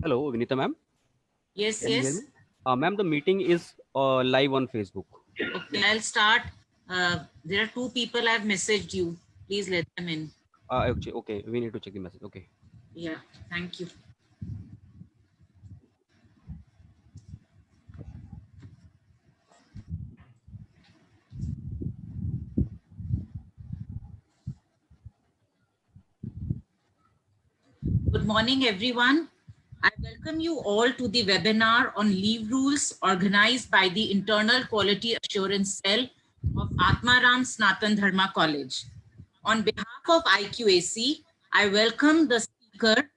Hello, Vinita ma'am. Yes, Can you hear yes. me? Ma'am, the meeting is live on Facebook. Okay, I'll start. There are two people I've messaged you. Please let them in. Okay, we need to check the message. Okay. Yeah, thank you. Good morning, everyone. I welcome you all to the webinar on leave rules organized by the Internal Quality Assurance Cell of Atmaram Snatan Dharma College. On behalf of IQAC, I welcome the speaker,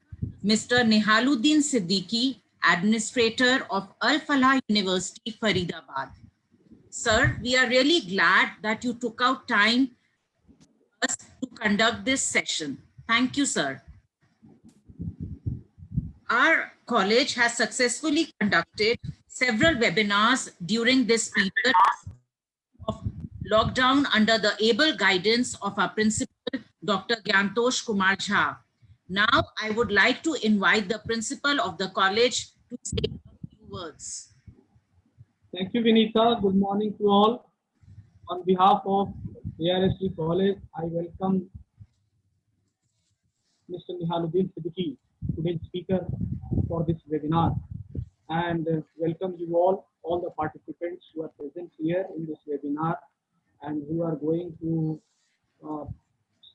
Mr. Nihaluddin Siddiqui, Administrator of Al Falah University, Faridabad. Sir, we are really glad that you took out time for us to conduct this session. Thank you, sir. Our college has successfully conducted several webinars during this period of lockdown under the able guidance of our principal, Dr. Gyantosh Kumar Jha. Now, I would like to invite the principal of the college to say a few words. Thank you, Vinita. Good morning to all. On behalf of ARSG College, I welcome Mr. Nihaluddin Siddiqui, today's speaker for this webinar, and welcome you all the participants who are present here in this webinar and who are going to uh,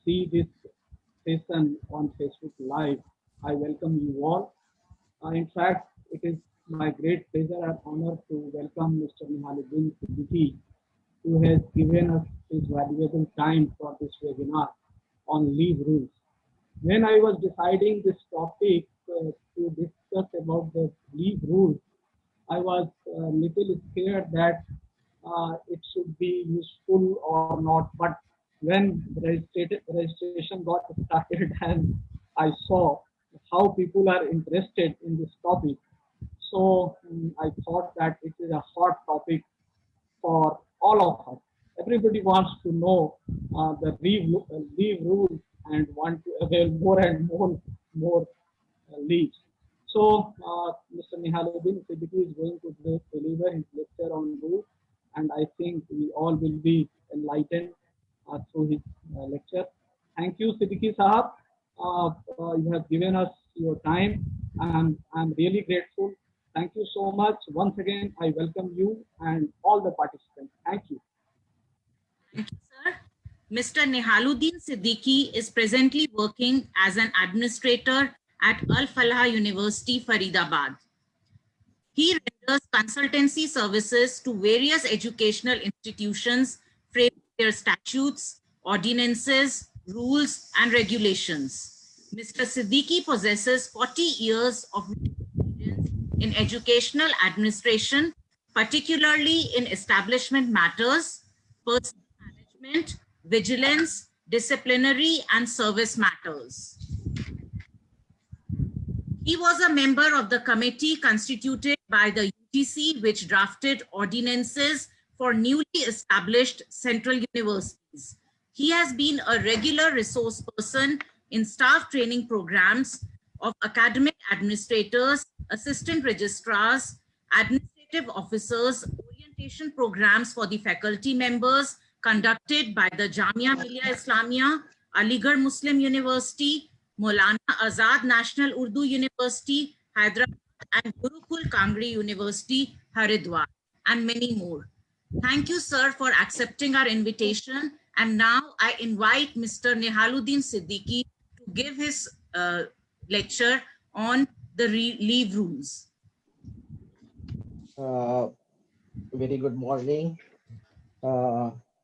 see this session on Facebook Live. I welcome you all. In fact, it is my great pleasure and honor to welcome Mr. Nihaluddin Siddiqui, who has given us his valuable time for this webinar on leave rules. When I was deciding this topic to discuss about the leave rules, I was a little scared that it should be useful or not. But when registration got started and I saw how people are interested in this topic, so I thought that it is a hot topic for all of us. Everybody wants to know the leave rules and want to avail more and more leaves. So Mr. Nihaluddin Siddiqui is going to deliver his lecture on rules, and I think we all will be enlightened through his lecture. Thank you, Siddiqui Sahab. You have given us your time, and I'm really grateful. Thank you so much. Once again, I welcome you and all the participants. Thank you. Thank you, sir. Mr. Nihaluddin Siddiqui is presently working as an administrator at Al Falah University, Faridabad. He renders consultancy services to various educational institutions, framing their statutes, ordinances, rules, and regulations. Mr. Siddiqui possesses 40 years of experience in educational administration, particularly in establishment matters, personnel management, vigilance, disciplinary, and service matters. He was a member of the committee constituted by the UGC, which drafted ordinances for newly established central universities. He has been a regular resource person in staff training programs of academic administrators, assistant registrars, administrative officers, orientation programs for the faculty members conducted by the Jamia Millia Islamia, Aligarh Muslim University, Maulana Azad National Urdu University, Hyderabad, and Gurukul Kangri University, Haridwar, and many more. Thank you, sir, for accepting our invitation. And now I invite Mr. Nihaluddin Siddiqui to give his lecture on the leave rules. Very good morning,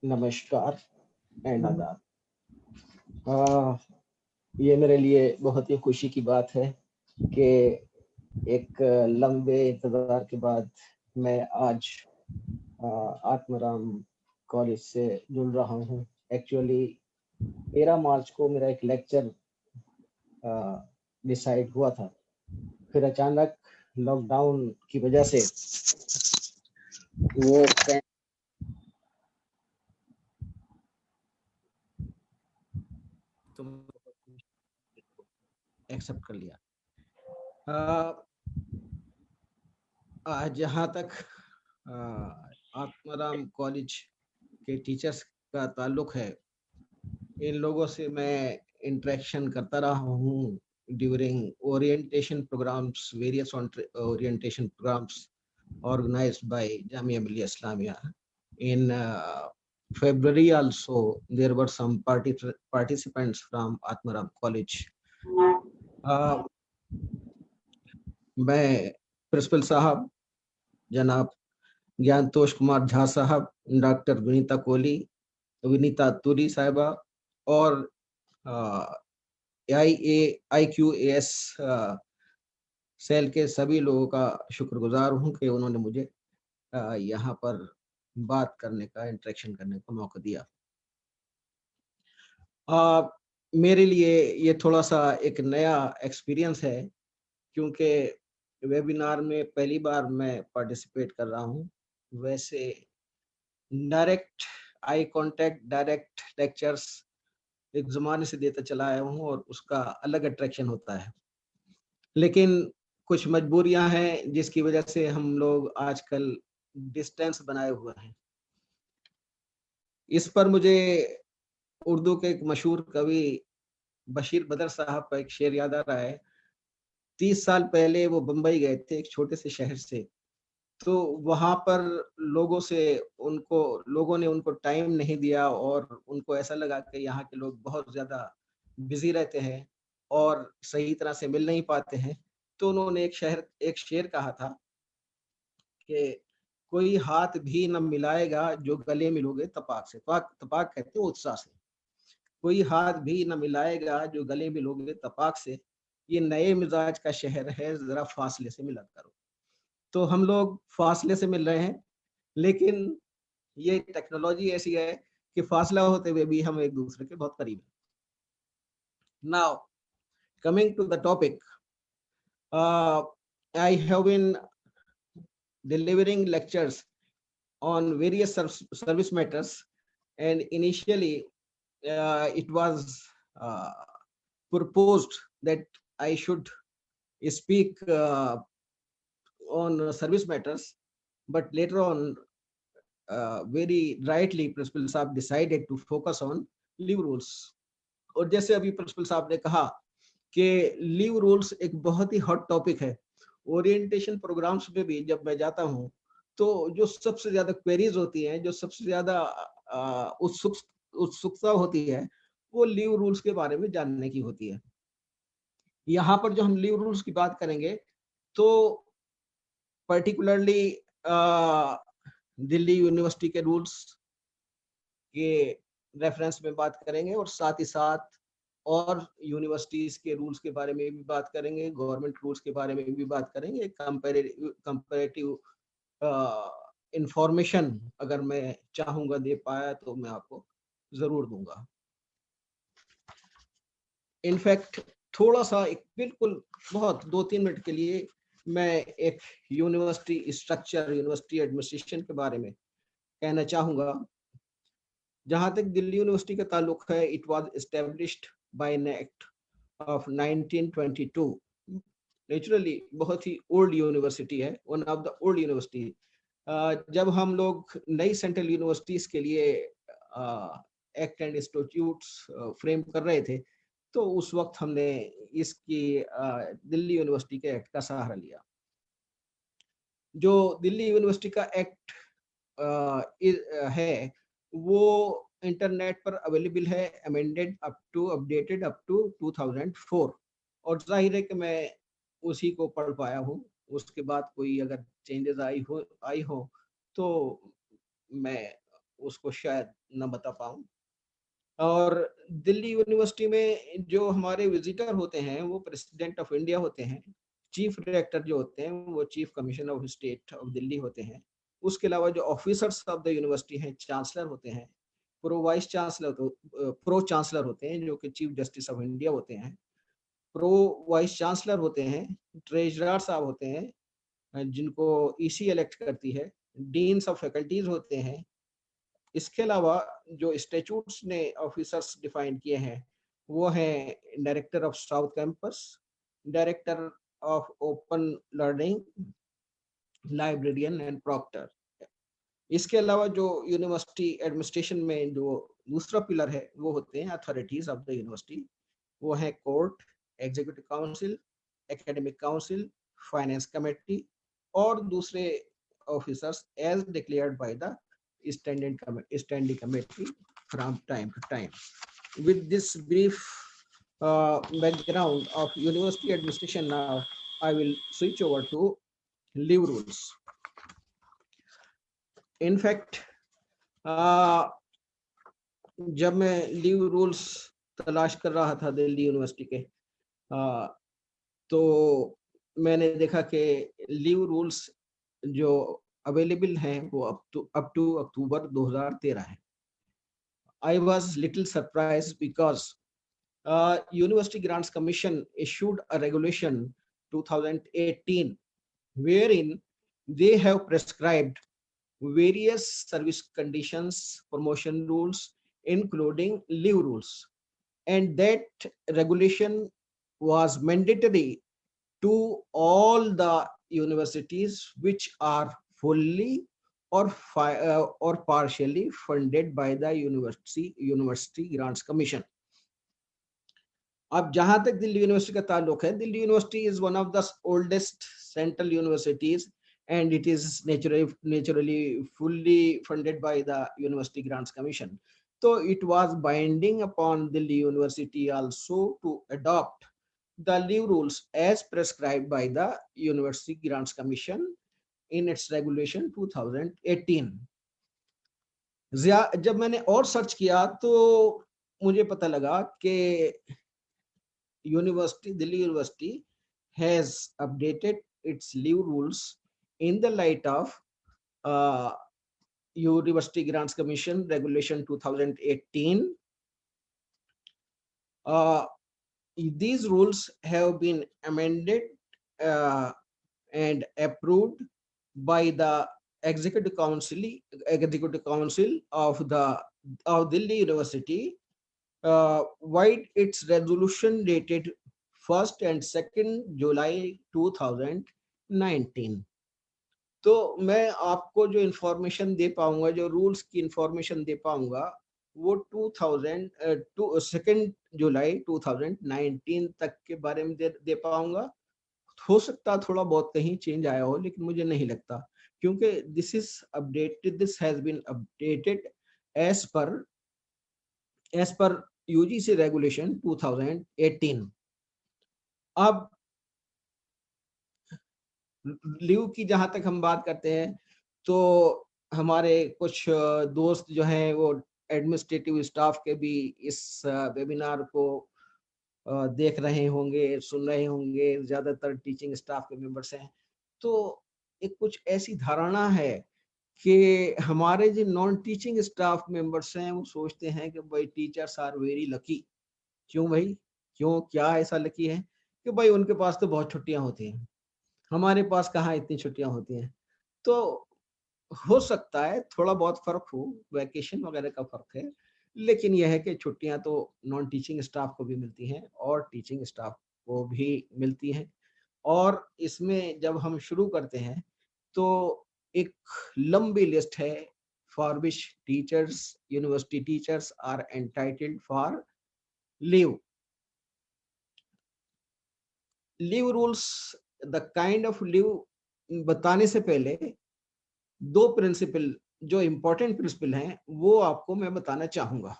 नमस्कार and आदाब। ये मेरे लिए बहुत ही खुशी की बात है कि एक लंबे इंतजार के बाद मैं आज आत्माराम कॉलेज से जुड़ रहा हूँ। एक्चुअली 13 मार्च को मेरा एक लेक्चर डिसाइड हुआ था, फिर अचानक लॉकडाउन की वजह से वो एक्सेप्ट कर लिया। जहाँ तक आत्माराम कॉलेज के टीचर्स का ताल्लुक है, इन लोगों से मैं इंटरेक्शन करता रहा हूँ during orientation programmes, various orientation programmes organized by Jamia Millia Islamia. In February also, there were some participants from Atmaram College. मैं प्रिंसिपल साहब जनाब ज्ञानतोष कुमार झा साहब, डॉक्टर विनीता तुरी साहिबा और IQAS सेल के सभी लोगों का शुक्रगुजार हूं कि उन्होंने मुझे यहाँ पर बात करने का, इंटरेक्शन करने का मौका दिया। मेरे लिए ये थोड़ा सा एक नया एक्सपीरियंस है, क्योंकि वेबिनार में पहली बार मैं पार्टिसिपेट कर रहा हूँ। वैसे direct eye contact, direct lectures एक ज़माने से देता चला आया हूँ और उसका अलग अट्रैक्शन होता है, लेकिन कुछ मजबूरियां हैं जिसकी वजह से हम लोग आजकल डिस्टेंस बनाए हुए हैं। इस पर मुझे उर्दू के एक मशहूर कवि बशीर बदर साहब का एक शेर याद आ रहा है। 30 साल पहले वो बम्बई गए थे, एक छोटे से शहर से, तो वहां पर लोगों ने उनको टाइम नहीं दिया और उनको ऐसा लगा कि यहाँ के लोग बहुत ज्यादा बिजी रहते हैं और सही तरह से मिल नहीं पाते हैं। तो उन्होंने एक शेर कहा था कि कोई हाथ भी न मिलाएगा जो गले मिलोगे तपाक से। तपाक कहते हैं उत्साह से। कोई हाथ भी न मिलाएगा जो गले मिलोगे तपाक से, ये नए मिजाज का शहर है, जरा फासले से मिला करो। तो हम लोग फासले से मिल रहे हैं, लेकिन ये टेक्नोलॉजी ऐसी है कि फासला होते हुए भी हम एक दूसरे के बहुत करीब हैं। Now coming to the topic, I have been delivering lectures on various service matters, and initially it was proposed that I should speak on service matters, but later on very rightly Principal Saab decided to focus on leave rules. और जैसे अभी principal साहब ने कहा कि leave rules एक बहुत ही hot topic है। ओरिएंटेशन प्रोग्राम्स में भी जब मैं जाता हूं तो जो सबसे ज्यादा क्वेरीज होती हैं, जो सबसे ज्यादा उत्सुकता होती है, वो लीव रूल्स के बारे में जानने की होती है। यहाँ पर जो हम लीव रूल्स की बात करेंगे तो पर्टिकुलरली दिल्ली यूनिवर्सिटी के रूल्स के रेफरेंस में बात करेंगे और साथ ही साथ और यूनिवर्सिटीज के रूल्स के बारे में भी बात करेंगे, गवर्नमेंट रूल्स के बारे में भी बात करेंगे। कंपैरेटिव इंफॉर्मेशन अगर मैं चाहूंगा दे पाया तो मैं आपको जरूर दूंगा। इनफैक्ट थोड़ा सा एक बिल्कुल बहुत 2-3 मिनट के लिए मैं एक यूनिवर्सिटी स्ट्रक्चर, यूनिवर्सिटी एडमिनिस्ट्रेशन के बारे में कहना चाहूंगा। जहां तक दिल्ली यूनिवर्सिटी का ताल्लुक है, it was established by an act of 1922। Naturally बहुत ही ओल्ड यूनिवर्सिटी है, one of the old university. जब हम लोग नई सेंट्रल यूनिवर्सिटीज के लिए एक्ट एंड स्टैट्यूट्स फ्रेम कर रहे थे, तो उस वक्त हमने इसकी दिल्ली यूनिवर्सिटी के एक्ट का सहारा लिया। जो दिल्ली यूनिवर्सिटी का एक्ट है वो इंटरनेट पर अवेलेबल है, अमेंडेड अपडेटेड अप टू 2004, और जाहिर है कि मैं उसी को पढ़ पाया हूँ। उसके बाद कोई अगर चेंजेस आई हो तो मैं उसको शायद न बता पाऊँ। और दिल्ली यूनिवर्सिटी में जो हमारे विजिटर होते हैं वो प्रेसिडेंट ऑफ इंडिया होते हैं। चीफ डायरेक्टर जो होते हैं वो chief commissioner of state of Delhi होते हैं। उसके अलावा जो ऑफिसर्स ऑफ द यूनिवर्सिटी हैं, चांसलर होते हैं, प्रो चांसलर होते हैं जो कि चीफ जस्टिस ऑफ इंडिया होते हैं, प्रो वाइस चांसलर होते हैं, ट्रेजरर साहब होते हैं जिनको ईसी इलेक्ट करती है, डीन्स ऑफ फैकल्टीज होते हैं। इसके अलावा जो स्टैट्यूट्स ने ऑफिसर्स डिफाइन किए हैं वो हैं director of south campus, director of open learning, librarian and proctor. इसके अलावा जो यूनिवर्सिटी एडमिनिस्ट्रेशन में जो दूसरा पिलर है वो होते हैं अथॉरिटीज ऑफ द यूनिवर्सिटी। वो है court, executive council, academic council, finance committee और दूसरे officers as declared by the standing committee from time to time. With this brief background of university administration, now I will switch over to leave rules. In fact, जब मैं leave rules तलाश कर रहा था Delhi university के, तो मैंने देखा कि लीव रूल्स जो अवेलेबल हैं वो अप टू अक्टूबर 2013 है। I was little surprised because University Grants Commission issued a regulation 2018 wherein they have prescribed various service conditions, promotion rules, including leave rules, and that regulation was mandatory to all the universities which are fully or partially funded by the University Grants Commission. अब जहां तक Delhi university का ताल्लुक है, Delhi university is one of the oldest central universities and it is naturally fully funded by the University Grants Commission. So it was binding upon Delhi University also to adopt the leave rules as prescribed by the University Grants Commission in its regulation 2018. जब मैंने और search किया तो मुझे पता लगा कि Delhi University has updated its leave rules in the light of University Grants Commission Regulation 2018. These rules have been amended and approved by the Executive Council of Delhi University, while its resolution dated 1st and 2nd July 2019. तो मैं आपको जो information दे पाऊंगा, जो rules की information दे पाऊंगा, वो 2nd जुलाई 2019 तक के बारे में दे पाऊंगा। हो सकता थोड़ा बहुत कहीं चेंज आया हो, लेकिन मुझे नहीं लगता, क्योंकि this has been updated as per UGC regulation 2018। अब लीव की जहां तक हम बात करते हैं, तो हमारे कुछ दोस्त जो हैं वो एडमिनिस्ट्रेटिव स्टाफ के भी इस वेबिनार को देख रहे होंगे, सुन रहे होंगे, ज्यादातर टीचिंग स्टाफ के मेंबर्स हैं। तो एक कुछ ऐसी धारणा है कि हमारे जो नॉन टीचिंग स्टाफ मेंबर्स हैं वो सोचते हैं कि भाई टीचर्स आर वेरी लकी। क्यों भाई, क्यों, क्या ऐसा लकी है कि भाई उनके पास तो बहुत छुट्टियां होती हैं, हमारे पास कहाँ इतनी छुट्टियां होती हैं। तो हो सकता है थोड़ा बहुत फर्क हो, वैकेशन वगैरह का फर्क है, लेकिन यह है कि छुट्टियां तो नॉन टीचिंग स्टाफ को भी मिलती हैं और टीचिंग स्टाफ को भी मिलती हैं। और इसमें जब हम शुरू करते हैं तो एक लंबी लिस्ट है for which university teachers are entitled for leave rules. The kind of leave बताने से पहले दो प्रिंसिपल, जो इंपॉर्टेंट प्रिंसिपल हैं, वो आपको मैं बताना चाहूंगा।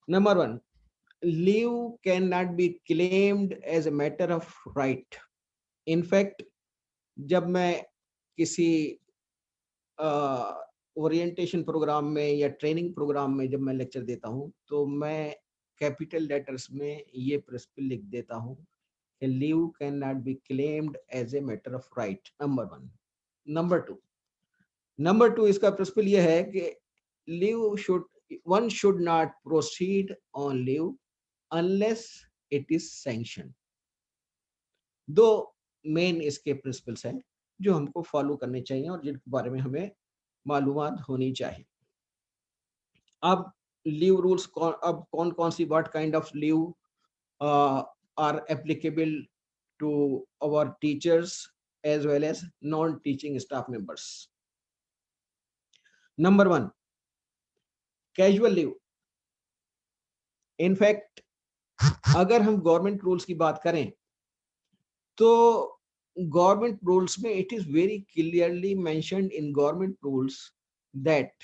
Number 1, leave can not be claimed as a matter of right. In fact जब मैं किसी ओरिएंटेशन प्रोग्राम में या ट्रेनिंग प्रोग्राम में जब मैं लेक्चर देता हूं, तो मैं कैपिटल लेटर्स में ये प्रिंसिपल लिख देता हूं कि leave can not be claimed as a matter of right, number 1। Number two इसका प्रिंसिपल ये है कि one should not proceed on leave unless it is sanctioned। दो मेन इसके प्रिंसिपल्स हैं जो हमको फॉलो करने चाहिए और जिनके बारे में हमें मालूमात होनी चाहिए। अब लीव रूल्स कौन see what kind of leave are applicable to our teachers as well as non-teaching staff members. Number one, casual leave. In fact, अगर हम गवर्नमेंट रूल्स की बात करें तो गवर्नमेंट रूल्स में it is very clearly mentioned in government rules that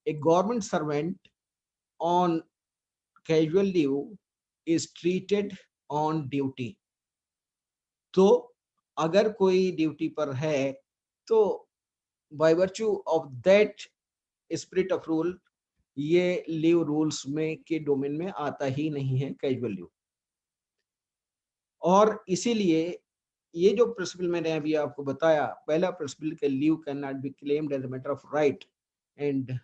A government servant on casual leave is treated on duty. तो अगर कोई ड्यूटी पर है तो by virtue of that spirit of rule ये लीव रूल्स में के डोमेन में आता ही नहीं है कैजुअल लीव. और इसीलिए ये जो प्रिंसिपल मैंने अभी आपको बताया, पहला प्रिंसिपल के leave can not be claimed as a matter of right and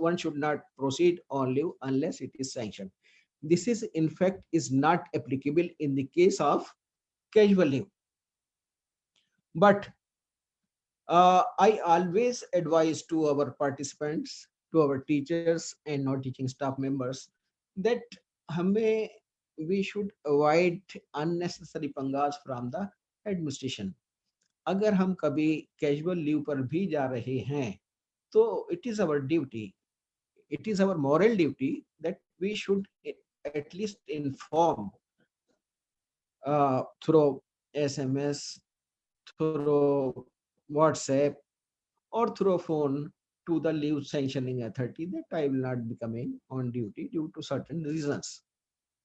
one should not proceed on leave unless it is sanctioned. This is in fact is not applicable in the case of casual leave. But I always advise to our participants, to our teachers and non-teaching staff members that we should avoid unnecessary pangas from the administration. अगर हम कभी casual leave पर भी जा रहे हैं तो it is our duty, it is our moral duty that we should at least inform through SMS, through WhatsApp or through phone to the leave sanctioning authority that I will not be coming on duty due to certain reasons.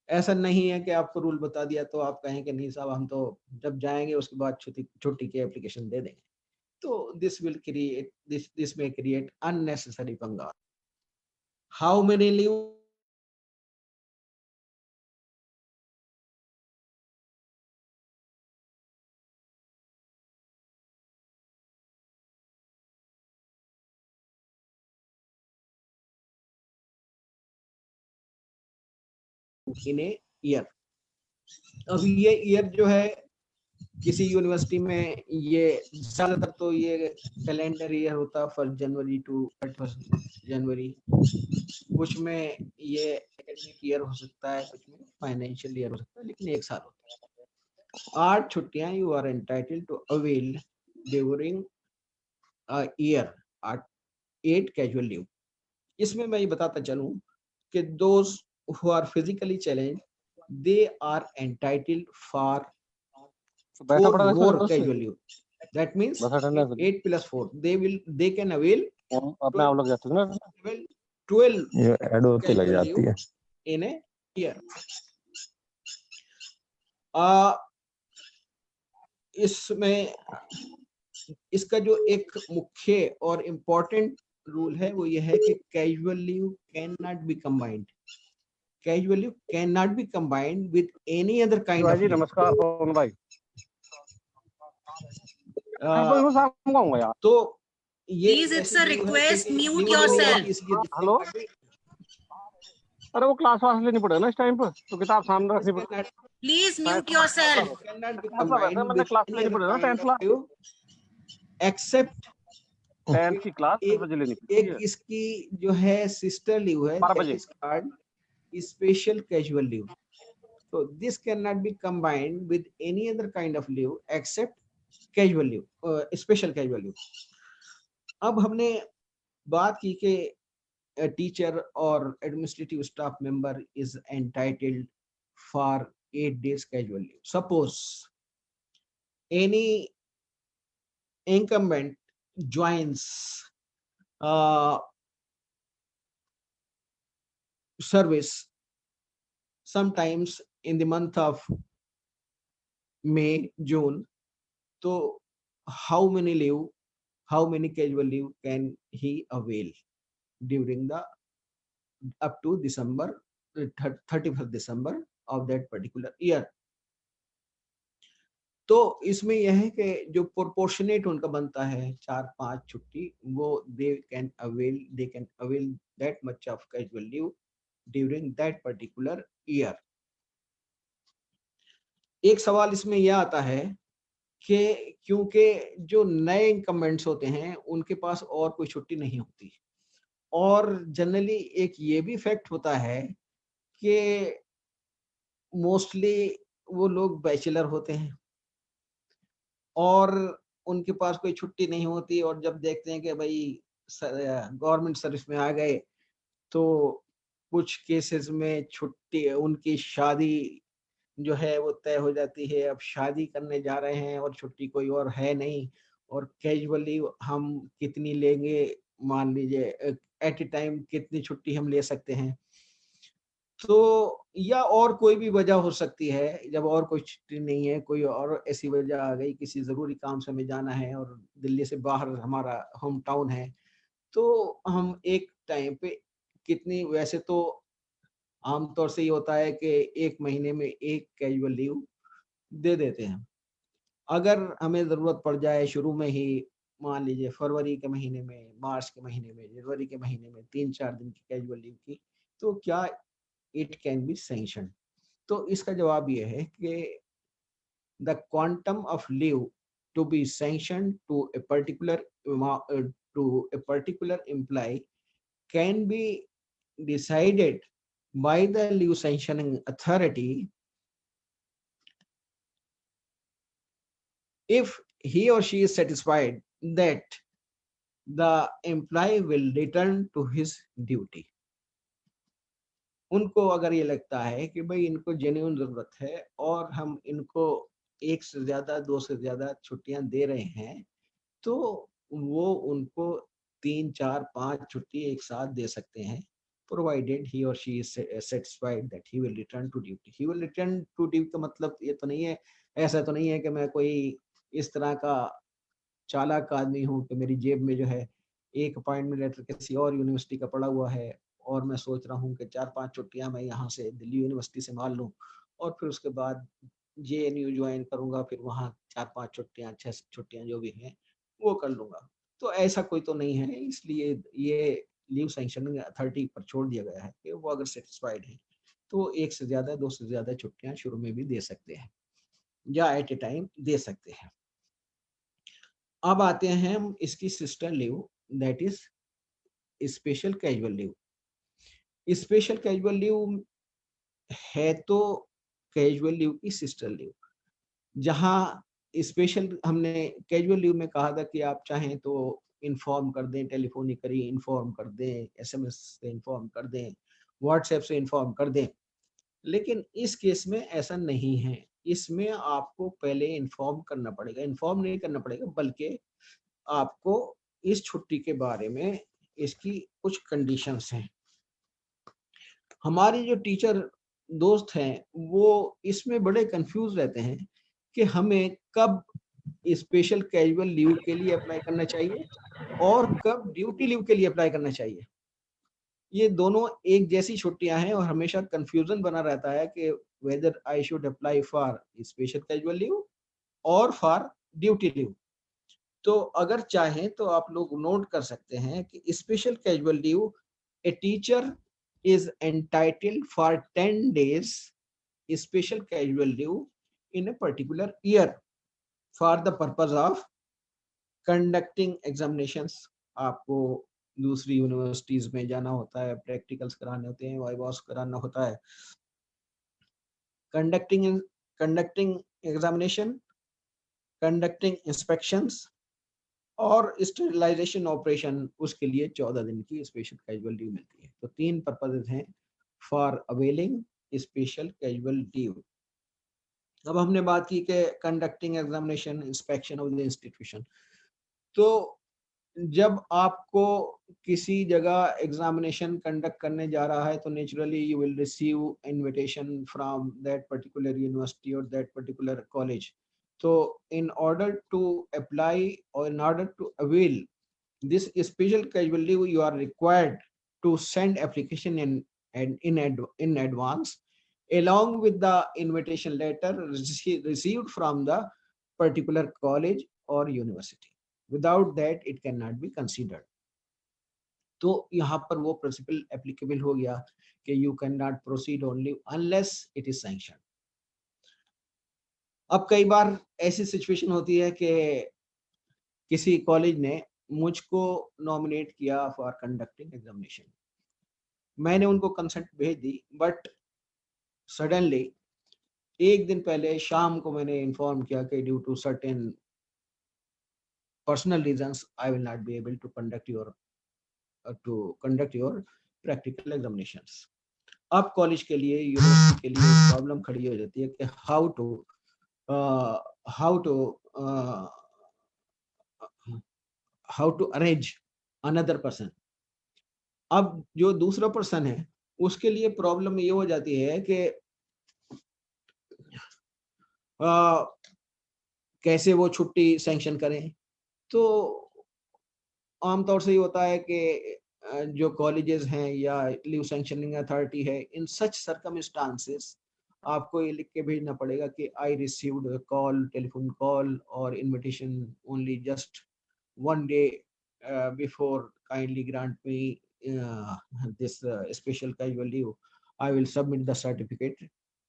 ऐसा नहीं है कि आपको rule बता दिया तो आप कहें कि नहीं साहब हम तो जब जाएंगे उसके बाद छुट्टी की एप्लीकेशन दे देंगे. तो this will create this may create unnecessary पंगा. How many leave in a year? अब ये ईयर जो है किसी यूनिवर्सिटी में ये ज्यादातर तो ये कैलेंडर ईयर होता है 1 जनवरी टू 31 जनवरी. कुछ में ये एकेडमिक ईयर हो सकता है, कुछ में फाइनेंशियल ईयर हो सकता है, लेकिन एक साल होता है. 8 छुट्टियां you are entitled to avail during a year, 8 casual leave. इसमें मैं ये बताता चलूं कि those who are physically challenged they are entitled for 4 more casual leave. That means 8 plus 4 they can avail अपने आप लग जाते हैं ना 12 ये ऐड होती लग जाती है in a year. इसमें इसका जो एक मुख्य और इम्पोर्टेंट रूल है वो ये है कि casual leave can not be combined. Casual leave cannot be combined with any other kind of leave. नमस्कार पवन भाई. तो ये Please, it's a request, mute yourself. Hello, अरे वो क्लास वास लेनी पड़ेगा ना इस टाइम पर, तो किताब सामने रखनी पड़ेगी. Please mute yourself. Cannot be combined with class लेनी पड़ेगा ना 10th क्लास, except 10th की क्लास 10 बजे लेनी पड़ेगी. एक इसकी जो है सिस्टर लीव है 12 बजे. Special casual leave. So this cannot be combined with any other kind of leave except casual leave, special casual leave. अब हमने बात की कि टीचर और administrative staff member is entitled for 8 days casual leave. Suppose any incumbent joins service sometimes in the month of May, June. So how many leave, how many casual leave can he avail during the up to December 31st December of that particular year? तो इसमें यह है कि जो proportionate उनका बनता है 4-5 छुट्टी, वो they can avail that much of casual leave during that particular year. एक सवाल इसमें यह आता है कि क्योंकि जो नए इनकमेंट्स होते हैं उनके पास और कोई छुट्टी नहीं होती, और जनरली एक ये भी फैक्ट होता है कि मोस्टली वो लोग बैचलर होते हैं और उनके पास कोई छुट्टी नहीं होती, और जब देखते हैं कि भाई गवर्नमेंट सर्विस में आ गए तो कुछ केसेस में छुट्टी, उनकी शादी जो है वो तय हो जाती है, अब शादी करने जा रहे हैं और छुट्टी कोई और है नहीं, और कैजुअली हम कितनी लेंगे, मान लीजिए एट ए टाइम कितनी छुट्टी हम ले सकते हैं। तो या और कोई भी वजह हो सकती है, जब और कोई छुट्टी नहीं है, कोई और ऐसी वजह आ गई, किसी ज़रूरी काम से हमें जाना है और दिल्ली से बाहर हमारा होम टाउन है, तो हम एक टाइम पे कितनी, वैसे तो आमतौर से ये होता है कि 1 महीने में 1 कैजुअल लीव दे देते हैं। अगर हमें ज़रूरत पड़ जाए शुरू में ही, मान लीजिए फरवरी के महीने में, मार्च के महीने में, जनवरी के महीने में 3-4 दिन की कैजुअल लीव की, तो क्या इट कैन बी सैंक्शन्ड? तो इसका जवाब ये है कि the quantum of leave to be sanctioned to a particular employee can be decided by the leave sanctioning authority if he or she is satisfied that the employee will return to his duty. उनको अगर ये लगता है कि भाई इनको genuine जरूरत है और हम इनको 1 से ज्यादा, 2 से ज्यादा छुट्टियां दे रहे हैं, तो वो उनको 3, 4, 5 छुट्टी एक साथ दे सकते हैं, provided he or she is satisfied that he will return to duty. He will return to duty का मतलब ये तो नहीं है, ऐसा तो नहीं है कि मैं कोई इस तरह का चालाक आदमी हूँ कि मेरी जेब में जो है एक अपॉइंटमेंट लेटर किसी और यूनिवर्सिटी का पड़ा हुआ है और मैं सोच रहा हूँ कि 4-5 छुट्टियां मैं यहाँ से दिल्ली यूनिवर्सिटी से मार लूँ और फिर उसके बाद JNU ज्वाइन करूंगा, फिर वहाँ 4-5 छुट्टियां, 6 छुट्टियां जो भी हैं वो कर लूंगा। तो ऐसा कोई तो नहीं है, इसलिए ये लीव सैंक्शनिंग अथॉरिटी पर छोड़ दिया गया है कि वो अगर सेटिस्फाइड है तो 1 से ज्यादा, 2 से ज्यादा छुट्टियां शुरू में भी दे सकते हैं या एट ए टाइम दे सकते हैं। अब आते हैं हम इसकी sister leave, that is special casual leave. Special casual leave है तो कैजुअल लीव की सिस्टर लीव, जहां स्पेशल हमने कैजुअल लीव में कहा था कि आप चाहें तो इन्फॉर्म कर दें, टेलीफोनिकली इन्फॉर्म कर दें, SMS से इन्फॉर्म कर दें, व्हाट्सएप से इन्फॉर्म कर दें, लेकिन इस केस में ऐसा नहीं है। इसमें आपको पहले इन्फॉर्म करना पड़ेगा, इन्फॉर्म नहीं करना पड़ेगा बल्कि आपको इस छुट्टी के बारे में इसकी कुछ कंडीशंस हैं। हमारे जो टीचर दोस्त हैं वो इसमें बड़े कंफ्यूज रहते हैं कि हमें कब स्पेशल कैजुअल लीव के लिए अप्लाई करना चाहिए और कब ड्यूटी लीव के लिए अप्लाई करना चाहिए। ये दोनों एक जैसी छुट्टियां हैं और हमेशा कंफ्यूजन बना रहता है कि whether I should apply for special casual leave और फॉर ड्यूटी लीव। तो अगर चाहें तो आप लोग नोट कर सकते हैं कि special casual leave, a teacher is entitled for 10 days special casual leave in a particular year for the purpose of conducting examinations। आपको दूसरी यूनिवर्सिटीज में जाना होता है, प्रैक्टिकल्स कराने होते हैं, वाइवास कराना होता है, conducting examination, conducting inspections और स्टेरिलाइजेशन ऑपरेशन, उसके लिए 14 दिन की स्पेशल कैजुअल लीव मिलती है। तो 3 पर्पसेस हैं for availing special casual leave. अब हमने बात की कि conducting examination, inspection of the institution. तो जब आपको किसी जगह एग्जामिनेशन कंडक्ट करने जा रहा है तो naturally you will receive invitation from that particular university और that particular college. So in order to apply or in order to avail this special casual leave, you are required to send application in advance along with the invitation letter received from the particular college or university. Without that it cannot be considered. तो यहाँ पर वो principal applicable हो गया कि you cannot proceed only unless it is sanctioned। अब कई बार ऐसी सिचुएशन होती है कि किसी कॉलेज ने मुझको नॉमिनेट किया फॉर कंडक्टिंग एग्जामिनेशन, मैंने उनको कंसेंट भेज दी, बट सडनली एक दिन पहले शाम को मैंने इन्फॉर्म किया कि due to certain personal reasons I will not be able to conduct your practical examinations. अब कॉलेज के लिए, यूनिवर्सिटी के लिए प्रॉब्लम खड़ी हो जाती है कि how to arrange another person. अब जो दूसरा पर्सन है उसके लिए प्रॉब्लम ये हो जाती है कि कैसे वो छुट्टी सैंक्शन करें। तो आमतौर से ये होता है कि जो कॉलेजेस हैं या लीव सैंक्शनिंग अथॉरिटी है, इन सच सर्कमस्टांसेस आपको ये लिख के भेजना पड़ेगा कि I received a call, telephone call और invitation only just one day before, kindly grant me this special casual leave. I will submit the certificate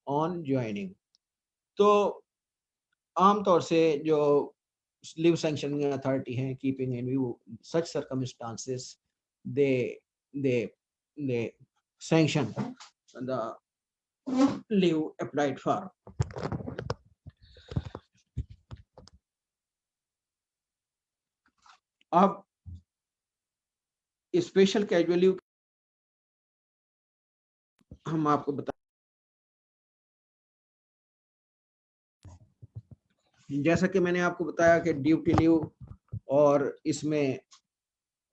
on joining. तो आमतौर से जो लीव सैंक्शनिंग अथॉरिटी है, keeping in view such circumstances, they sanction the leave applied for. अब special casual leave हम आपको बता, जैसा कि मैंने आपको बताया कि ड्यूटी लीव, और इसमें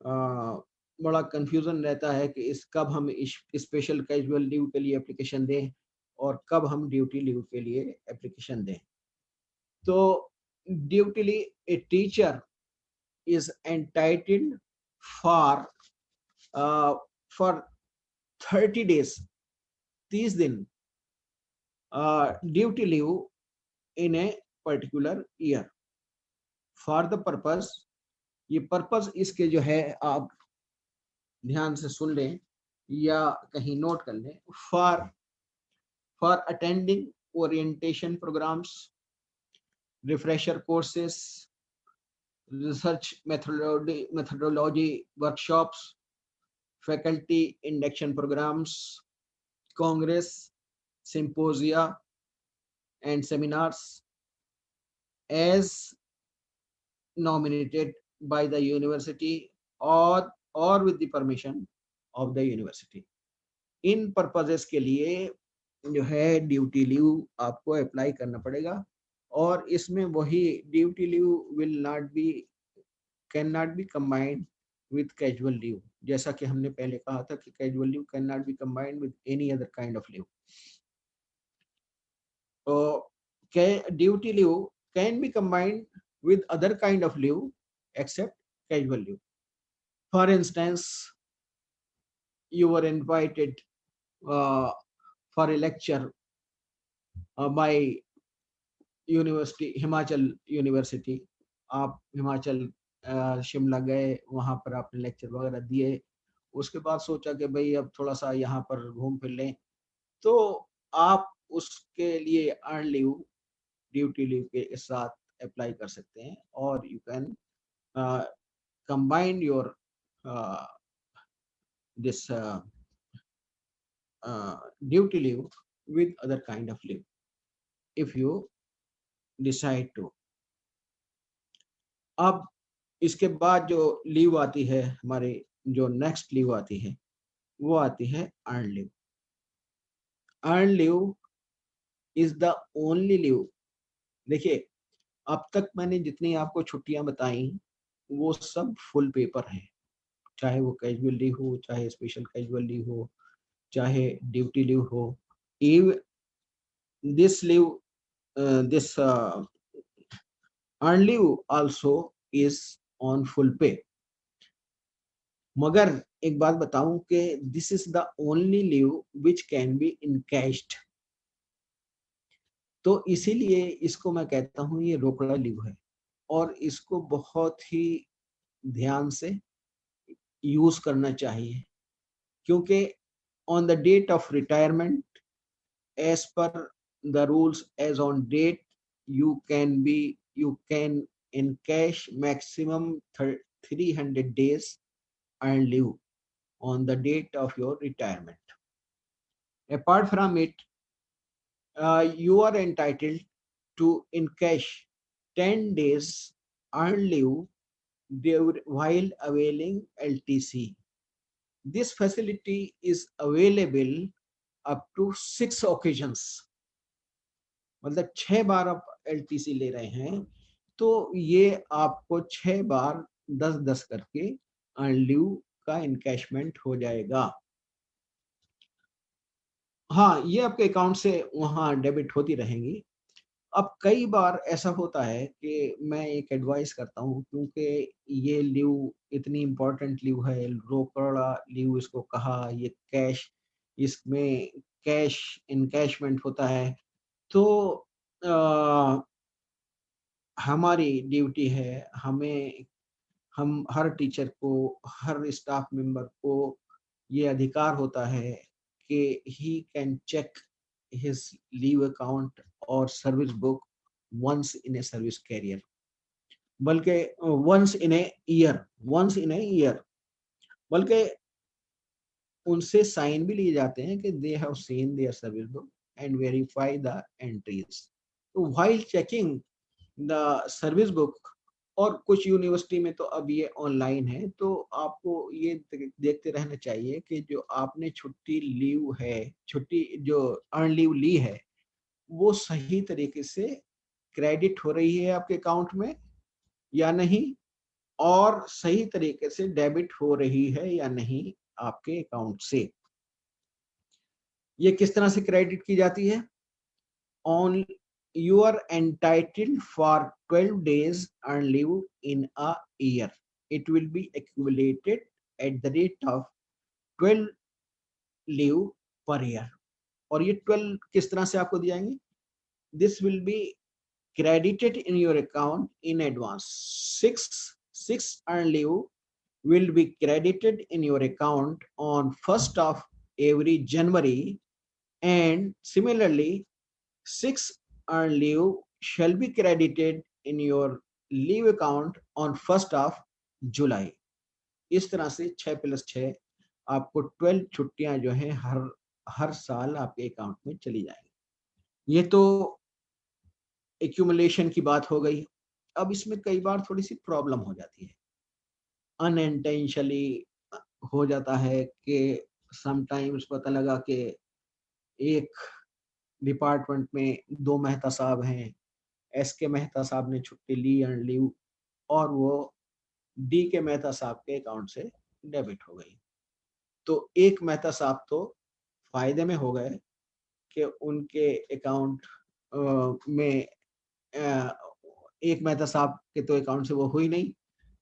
बड़ा कंफ्यूजन रहता है कि कब हम स्पेशल कैजुअल लीव के लिए एप्लीकेशन दें और कब हम ड्यूटी लीव के लिए एप्लीकेशन दें। तो duty leave, a teacher is entitled for 30 days, 30 दिन duty leave in a particular year for the purpose. ये पर्पस इसके जो है आप ध्यान से सुन लें या कहीं नोट कर लें। For attending orientation programmes, refresher courses, research methodology workshops, faculty induction programmes, congress, symposia and seminars as nominated by the university or with the permission of the university. In purposes के लिए जो है duty leave आपको apply करना पड़ेगा, और इसमें वही duty leave can not be combined with casual leave. जैसा कि हमने पहले कहा था कि casual leave can not be combined with any other kind of leave. तो duty leave can be combined with other kind of leave except casual leave. For instance, you were invited for a lecture by university, Himachal University. आप हिमाचल शिमला गए, वहाँ पर आपने lecture वगैरह दिए, उसके बाद सोचा कि भाई अब थोड़ा सा यहाँ पर घूम फिर लें, तो आप उसके लिए अर्न लीव, ड्यूटी लीव के साथ अप्लाई कर सकते हैं, और you can combine your this duty leave with other kind of leave if you decide to. अब इसके बाद जो लीव आती है, हमारी जो नेक्स्ट लीव आती है, वो आती है earn leave. Earn leave is the only leave. देखिए, अब तक मैंने जितनी आपको छुट्टियां बताई वो सब फुल पेपर है, चाहे वो कैजुअल लीव हो, चाहे स्पेशल कैजुअल लीव हो, चाहे ड्यूटी लीव हो। This leave, this earn leave also is on full pay. मगर एक बात बताऊं कि this is the only leave which can be encashed. तो इसीलिए इसको मैं कहता हूं ये रोकड़ा लीव है, और इसको बहुत ही ध्यान से यूज करना चाहिए, क्योंकि on the date of retirement, as per the rules, as on date, you can encash maximum 300 days earned leave on the date of your retirement. Apart from it, you are entitled to encash 10 days earned leave while availing LTC. This facility is available up to 6 occasions. मतलब 6 बार आप LTC ले रहे हैं तो ये आपको 6 बार 10-10 करके earn leave का इनकैशमेंट हो जाएगा। हाँ, ये आपके अकाउंट से वहाँ डेबिट होती रहेंगी। अब कई बार ऐसा होता है कि मैं एक एडवाइस करता हूँ, क्योंकि ये लीव इतनी इम्पोर्टेंट लीव है, रोकड़ा लीव इसको कहा, ये कैश, इसमें कैश इनकैशमेंट होता है। तो हमारी ड्यूटी है, हम हर टीचर को, हर स्टाफ मेंबर को ये अधिकार होता है कि he can check his leave account और service book once in a service career, बल्कि once in a year, बल्कि उनसे साइन भी लिए जाते हैं कि they have seen their service book and verify the entries. तो while checking the service book, और कुछ यूनिवर्सिटी में तो अब ये ऑनलाइन है, तो आपको ये देखते रहना चाहिए कि जो आपने छुट्टी लीव है, छुट्टी जो अर्न लीव ली है, वो सही तरीके से क्रेडिट हो रही है आपके अकाउंट में या नहीं, और सही तरीके से डेबिट हो रही है या नहीं आपके अकाउंट से। ये किस तरह से क्रेडिट की जाती है? On you are entitled for 12 days earned leave in a year. It will be accumulated at the rate of 12 leave per year. और ये 12 किस तरह से आपको दिया जाएंगे? This will be credited in your account in advance. Six earned leave will be credited in your account on 1st of every January, and similarly 6 earned leave shall be credited in your leave account on 1st of July. इस तरह से 6 + 6 आपको 12 छुट्टियां जो हैं हर साल आपके account में चली जाएंगी। ये तो एक्यूमुलेशन की बात हो गई। अब इसमें कई बार थोड़ी सी प्रॉब्लम हो जाती है, अनइंटेंशनली हो जाता है कि समटाइम्स पता लगा कि एक डिपार्टमेंट में 2 मेहता साहब हैं, एस.के. मेहता साहब ने छुट्टी ली अर्न लीव, और वो डी.के. मेहता साहब के अकाउंट से डेबिट हो गई। तो एक मेहता साहब तो फायदे में हो गए कि उनके अकाउंट में एक मेहता साहब के तो अकाउंट से वो हुई नहीं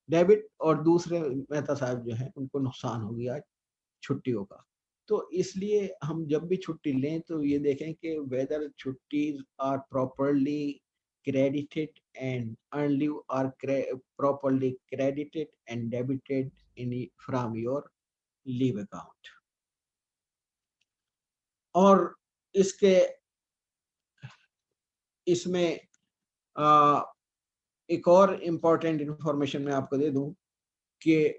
डेबिट, और दूसरे मेहता साहब जो है उनको नुकसान हो गया छुट्टियों का। तो इसलिए हम जब भी छुट्टी लें तो ये देखें कि वेदर छुट्टीज are properly credited and earned leave are properly credited and debited from your leave account. और इसमें एक और इम्पोर्टेंट इंफॉर्मेशन मैं आपको दे दूं कि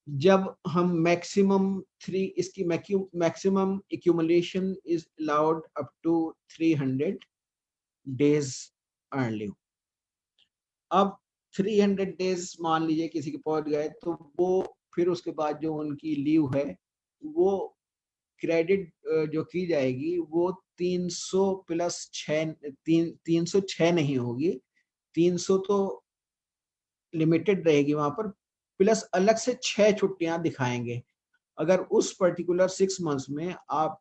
जब हम इसकी maximum accumulation is allowed up to 300 days earn leave. अब 300 डेज मान लीजिए किसी के पहुंच गए, तो वो फिर उसके बाद जो उनकी लीव है वो क्रेडिट जो की जाएगी वो 300 + 6 306 नहीं होगी, 300 तो लिमिटेड रहेगी वहां पर, प्लस अलग से 6 छुट्टियां दिखाएंगे। अगर उस पर्टिकुलर 6 मंथ्स में आप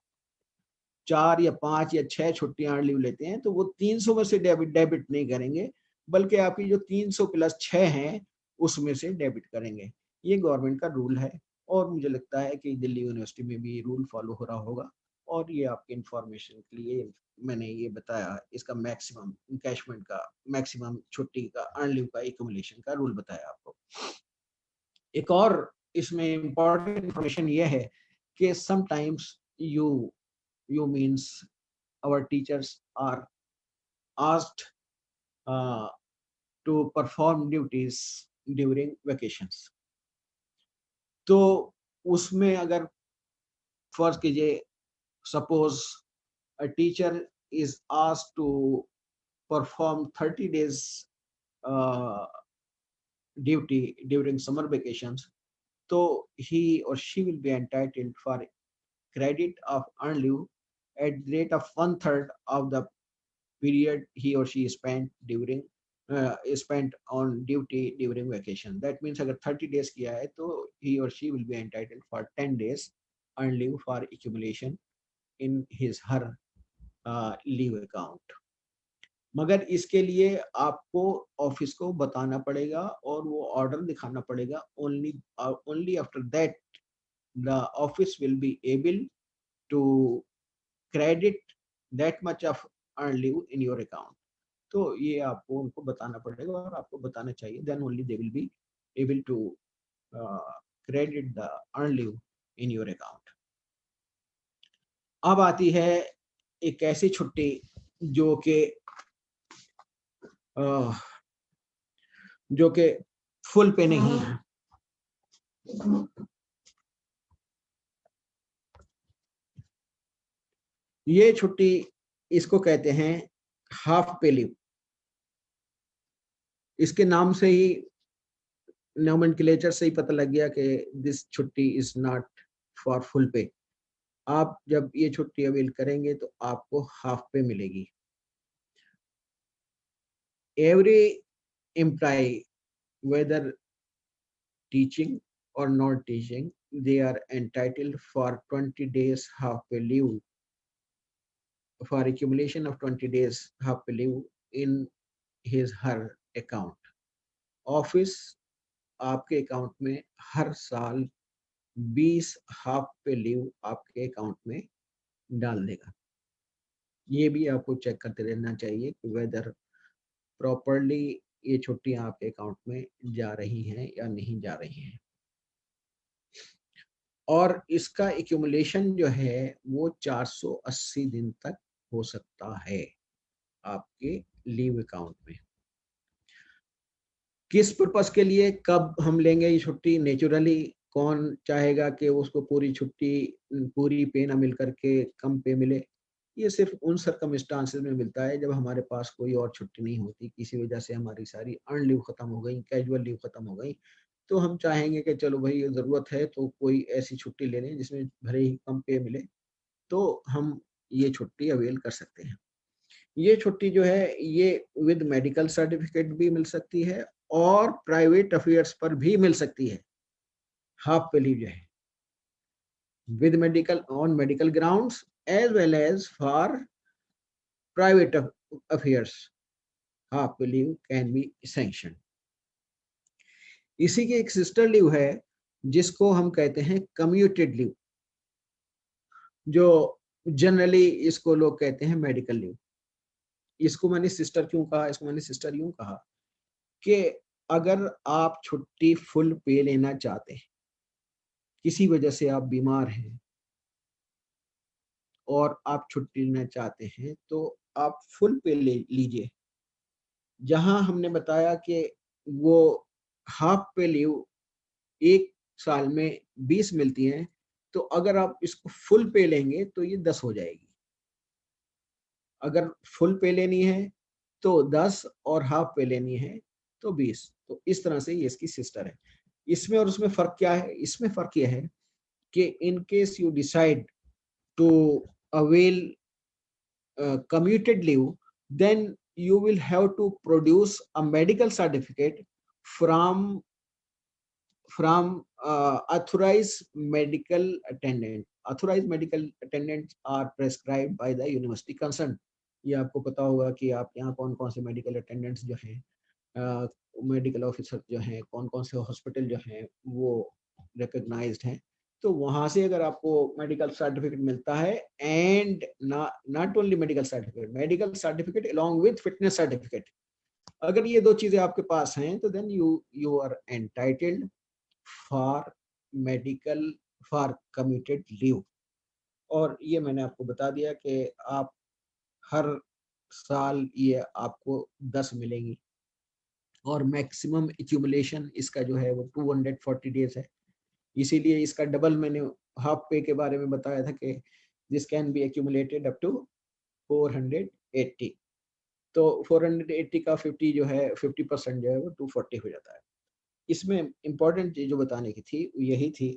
4 या 5 या 6 छुट्टियां लीव लेते हैं तो वो 300 में से डेबिट नहीं करेंगे, बल्कि आपकी जो 300 + 6 हैं उसमें से डेबिट करेंगे। ये गवर्नमेंट का रूल है, और मुझे लगता है कि दिल्ली यूनिवर्सिटी में भी ये रूल फॉलो हो रहा होगा। और ये आपके इंफॉर्मेशन के लिए मैंने ये बताया, इसका मैक्सिमम इनकैशमेंट का, मैक्सिमम छुट्टी का, अर्न लीव का एक्यूमुलेशन का रूल बताया आपको। एक और इसमें इम्पोर्टेंट इंफॉर्मेशन ये है कि sometimes you means our teachers are asked to perform duties during vacations. तो उसमें अगर फर्ज कीजिए suppose a teacher is asked to perform 30 days duty during summer vacations, so he or she will be entitled for credit of earned leave at the rate of 1/3 of the period he or she spent on duty during vacation. That means अगर 30 days किया है तो he or she will be entitled for 10 days earned leave for accumulation in his her leave account. मगर इसके लिए आपको office को बताना पड़ेगा और वो ऑर्डर दिखाना पड़ेगा. only after that the office will be able to credit that much of earned leave in your account. तो ये आपको उनको बताना पड़ेगा और आपको बताना चाहिए. Then only they will be able to credit the earned leave in your account. अब आती है एक ऐसी छुट्टी जो कि फुल पे नहीं है. ये छुट्टी इसको कहते हैं हाफ पे लीव. इसके नाम से ही नोमेनक्लेचर से ही पता लग गया कि दिस छुट्टी इज नॉट फॉर फुल पे. आप जब ये छुट्टी अवेल करेंगे तो आपको हाफ पे मिलेगी. Every employee whether teaching or not teaching, they are entitled for 20 days half pay leave, for accumulation of 20 days half pay leave in his her account. Office आपके अकाउंट में हर साल 20 half पे leave आपके account में डाल देगा. ये भी आपको चेक करते रहना चाहिए कि वेदर प्रॉपरली ये छुट्टियां आपके अकाउंट में जा रही हैं या नहीं जा रही हैं. और इसका एक्यूमुलेशन जो है वो 480 दिन तक हो सकता है आपके लीव अकाउंट में. किस पर्पस के लिए कब हम लेंगे ये छुट्टी? नेचुरली कौन चाहेगा कि उसको पूरी छुट्टी पूरी पे ना मिल करके कम पे मिले? ये सिर्फ उन सर्कमस्टांसेस में मिलता है जब हमारे पास कोई और छुट्टी नहीं होती, किसी वजह से हमारी सारी अर्न लीव खत्म हो गई, कैजुअल लीव खत्म हो गई, तो हम चाहेंगे कि चलो भाई ये जरूरत है तो कोई ऐसी छुट्टी ले लें जिसमें भले ही कम पे मिले, तो हम ये छुट्टी अवेल कर सकते हैं. ये छुट्टी जो है ये विद मेडिकल सर्टिफिकेट भी मिल सकती है और प्राइवेट अफेयर्स पर भी मिल सकती है. हाफ पे लीव जो है with medical on medical grounds as well as for private affairs, half pay leave can be sanctioned. इसी की एक सिस्टर लीव है जिसको हम कहते हैं कम्यूटेड लीव, जो जनरली इसको लोग कहते हैं मेडिकल लीव. इसको मैंने सिस्टर क्यों कहा? इसको मैंने सिस्टर यूं कहा कि अगर आप छुट्टी फुल पे लेना चाहते हैं, किसी वजह से आप बीमार हैं और आप छुट्टी लेना चाहते हैं, तो आप फुल पे ले लीजिए. जहां हमने बताया कि वो हाफ पे लीव एक साल में 20 मिलती हैं, तो अगर आप इसको फुल पे लेंगे तो ये 10 हो जाएगी. अगर फुल पे लेनी है तो 10 और हाफ पे लेनी है तो 20. तो इस तरह से ये इसकी सिस्टर है. इसमें और उसमें फर्क क्या है? इसमें फर्क यह है कि in case you decide to avail commuted leave, then you will have to produce a medical certificate from authorized medical attendant. Authorized medical attendants are prescribed by the university concerned. ये आपको पता होगा कि आप यहाँ कौन कौन से मेडिकल अटेंडेंट्स जो हैं, मेडिकल ऑफिसर जो हैं, कौन कौन से हॉस्पिटल जो हैं वो रिकॉग्नाइज्ड हैं. तो वहां से अगर आपको मेडिकल सर्टिफिकेट मिलता है, and not only medical certificate along with fitness certificate, अगर ये दो चीजें आपके पास हैं तो then you are entitled for commuted leave. और ये मैंने आपको बता दिया कि आप हर साल ये आपको 10 मिलेंगी और मैक्सिमम एक्यूमुलेशन इसका जो है वो 240 डेज है. इसीलिए इसका डबल मैंने हाफ पे के बारे में बताया था कि this can be accumulated up to 480। तो 480 का 50 जो है 50% जो है वो 240 हो जाता है। इसमें इम्पोर्टेंट चीज जो बताने की थी वो यही थी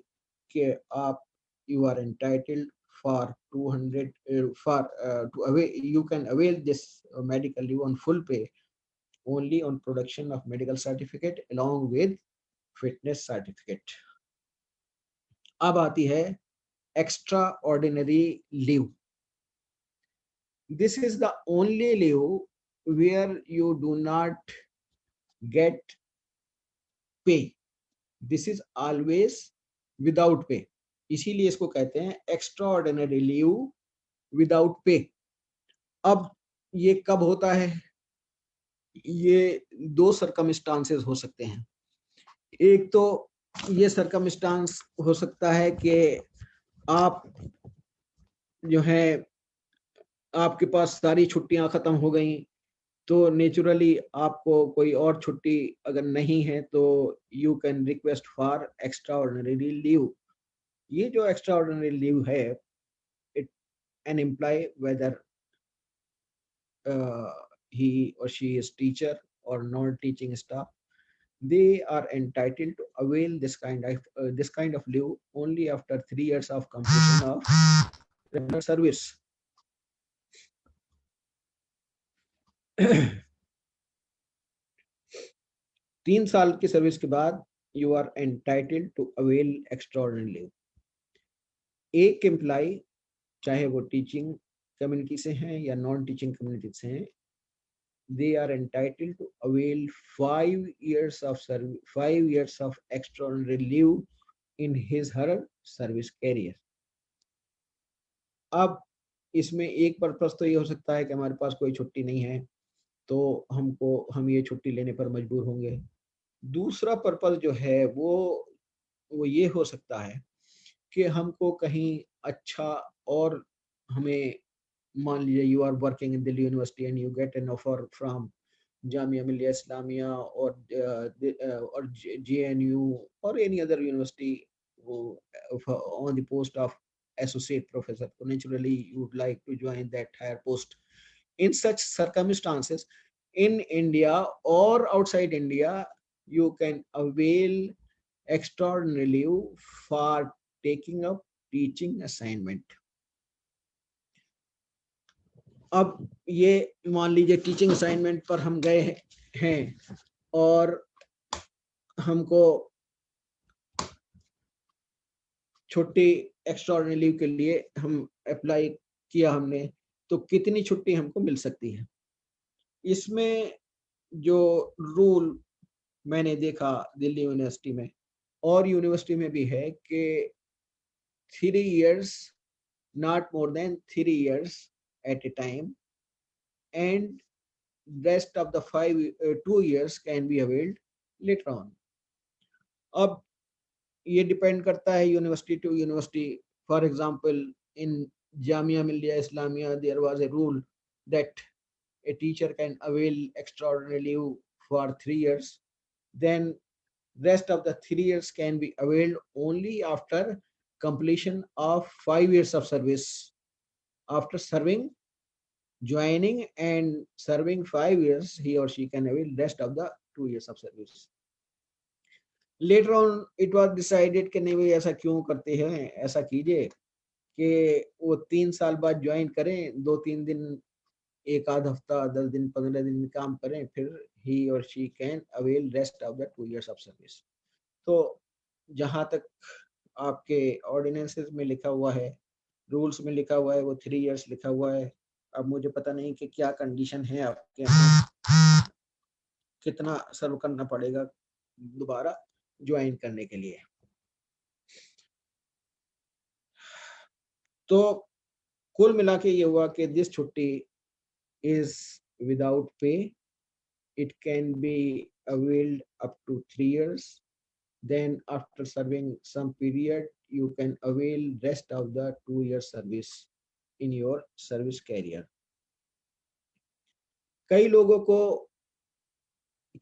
कि आप you are entitled for 200 for to avail you can avail this medical leave on full pay only on production of medical certificate along with fitness certificate. अब आती है extraordinary leave. This is the only leave where you do not get pay. This is always without pay. इसीलिए इसको कहते हैं extraordinary leave without pay. अब ये कब होता है? ये दो सर्कमस्टांसेस हो सकते हैं। एक तो ये सर्कमस्टांस हो सकता है कि आप जो है आपके पास सारी छुट्टियां खत्म हो गई, तो नेचुरली आपको कोई और छुट्टी अगर नहीं है तो you can request for extraordinary leave. ये जो एक्स्ट्राऑर्डिनरी लीव है, it an employee whether he or she is teacher or non-teaching staff, they are entitled to avail this kind of leave only after 3 years of completion of regular service. 3 साल की service के बाद you are entitled to avail extraordinary leave. एक employ चाहे वो teaching community से हैं या नॉन टीचिंग कम्युनिटी से हैं, they are entitled to avail 5 years of extraordinary leave in his her service career. अब इसमें एक पर्पस तो ये हो सकता है कि हमारे पास कोई छुट्टी नहीं है तो हम ये छुट्टी लेने पर मजबूर होंगे। दूसरा पर्पस जो है वो ये हो सकता है कि हमको कहीं अच्छा और हमें मान लीजिए you are working in Delhi University and you get an offer from Jamia Millia Islamia और JNU or any other university on the post of associate professor. So naturally you would like to join that higher post. In such circumstances, in India or outside India, you can avail extraordinary leave for taking up teaching assignment. अब ये मान लीजिए teaching assignment पर हम गए हैं और हमको छुट्टी एक्स्ट्राऑर्डिनरी लीव के लिए हम अप्लाई किया हमने, तो कितनी छुट्टी हमको मिल सकती है? इसमें जो रूल मैंने देखा दिल्ली यूनिवर्सिटी में और यूनिवर्सिटी में भी है कि 3 years, not more than 3 years at a time, and rest of the 2 years can be availed later on. अब ये डिपेंड करता है university to university. For example in Jamia Millia Islamia there was a rule that a teacher can avail extraordinary leave for 3 years, then rest of the 3 years can be availed only after completion of 5 years of service. After joining and serving 5 years, he or she can avail rest of the 2 years of service. Later on it was decided कि नहीं भाई ऐसा क्यों करते हैं, ऐसा कीजिए कि वो 3 साल बाद ज्वाइन करें, 2-3 दिन, एक आध हफ्ता, 10 दिन, 15 दिन काम करें, फिर he or she can avail rest of the 2 years of service. तो जहाँ तक आपके ऑर्डिनेंसेस में लिखा हुआ है, रूल्स में लिखा हुआ है, वो 3 years लिखा हुआ है. अब मुझे पता नहीं कि क्या कंडीशन है आपके यहाँ, कितना सर्व करना पड़ेगा दोबारा ज्वाइन करने के लिए. तो कुल मिला के ये हुआ कि दिस छुट्टी is without pay. It can be availed up to 3 years. Then after serving some period, you can avail rest of the 2 year service in your service career. कई लोगों को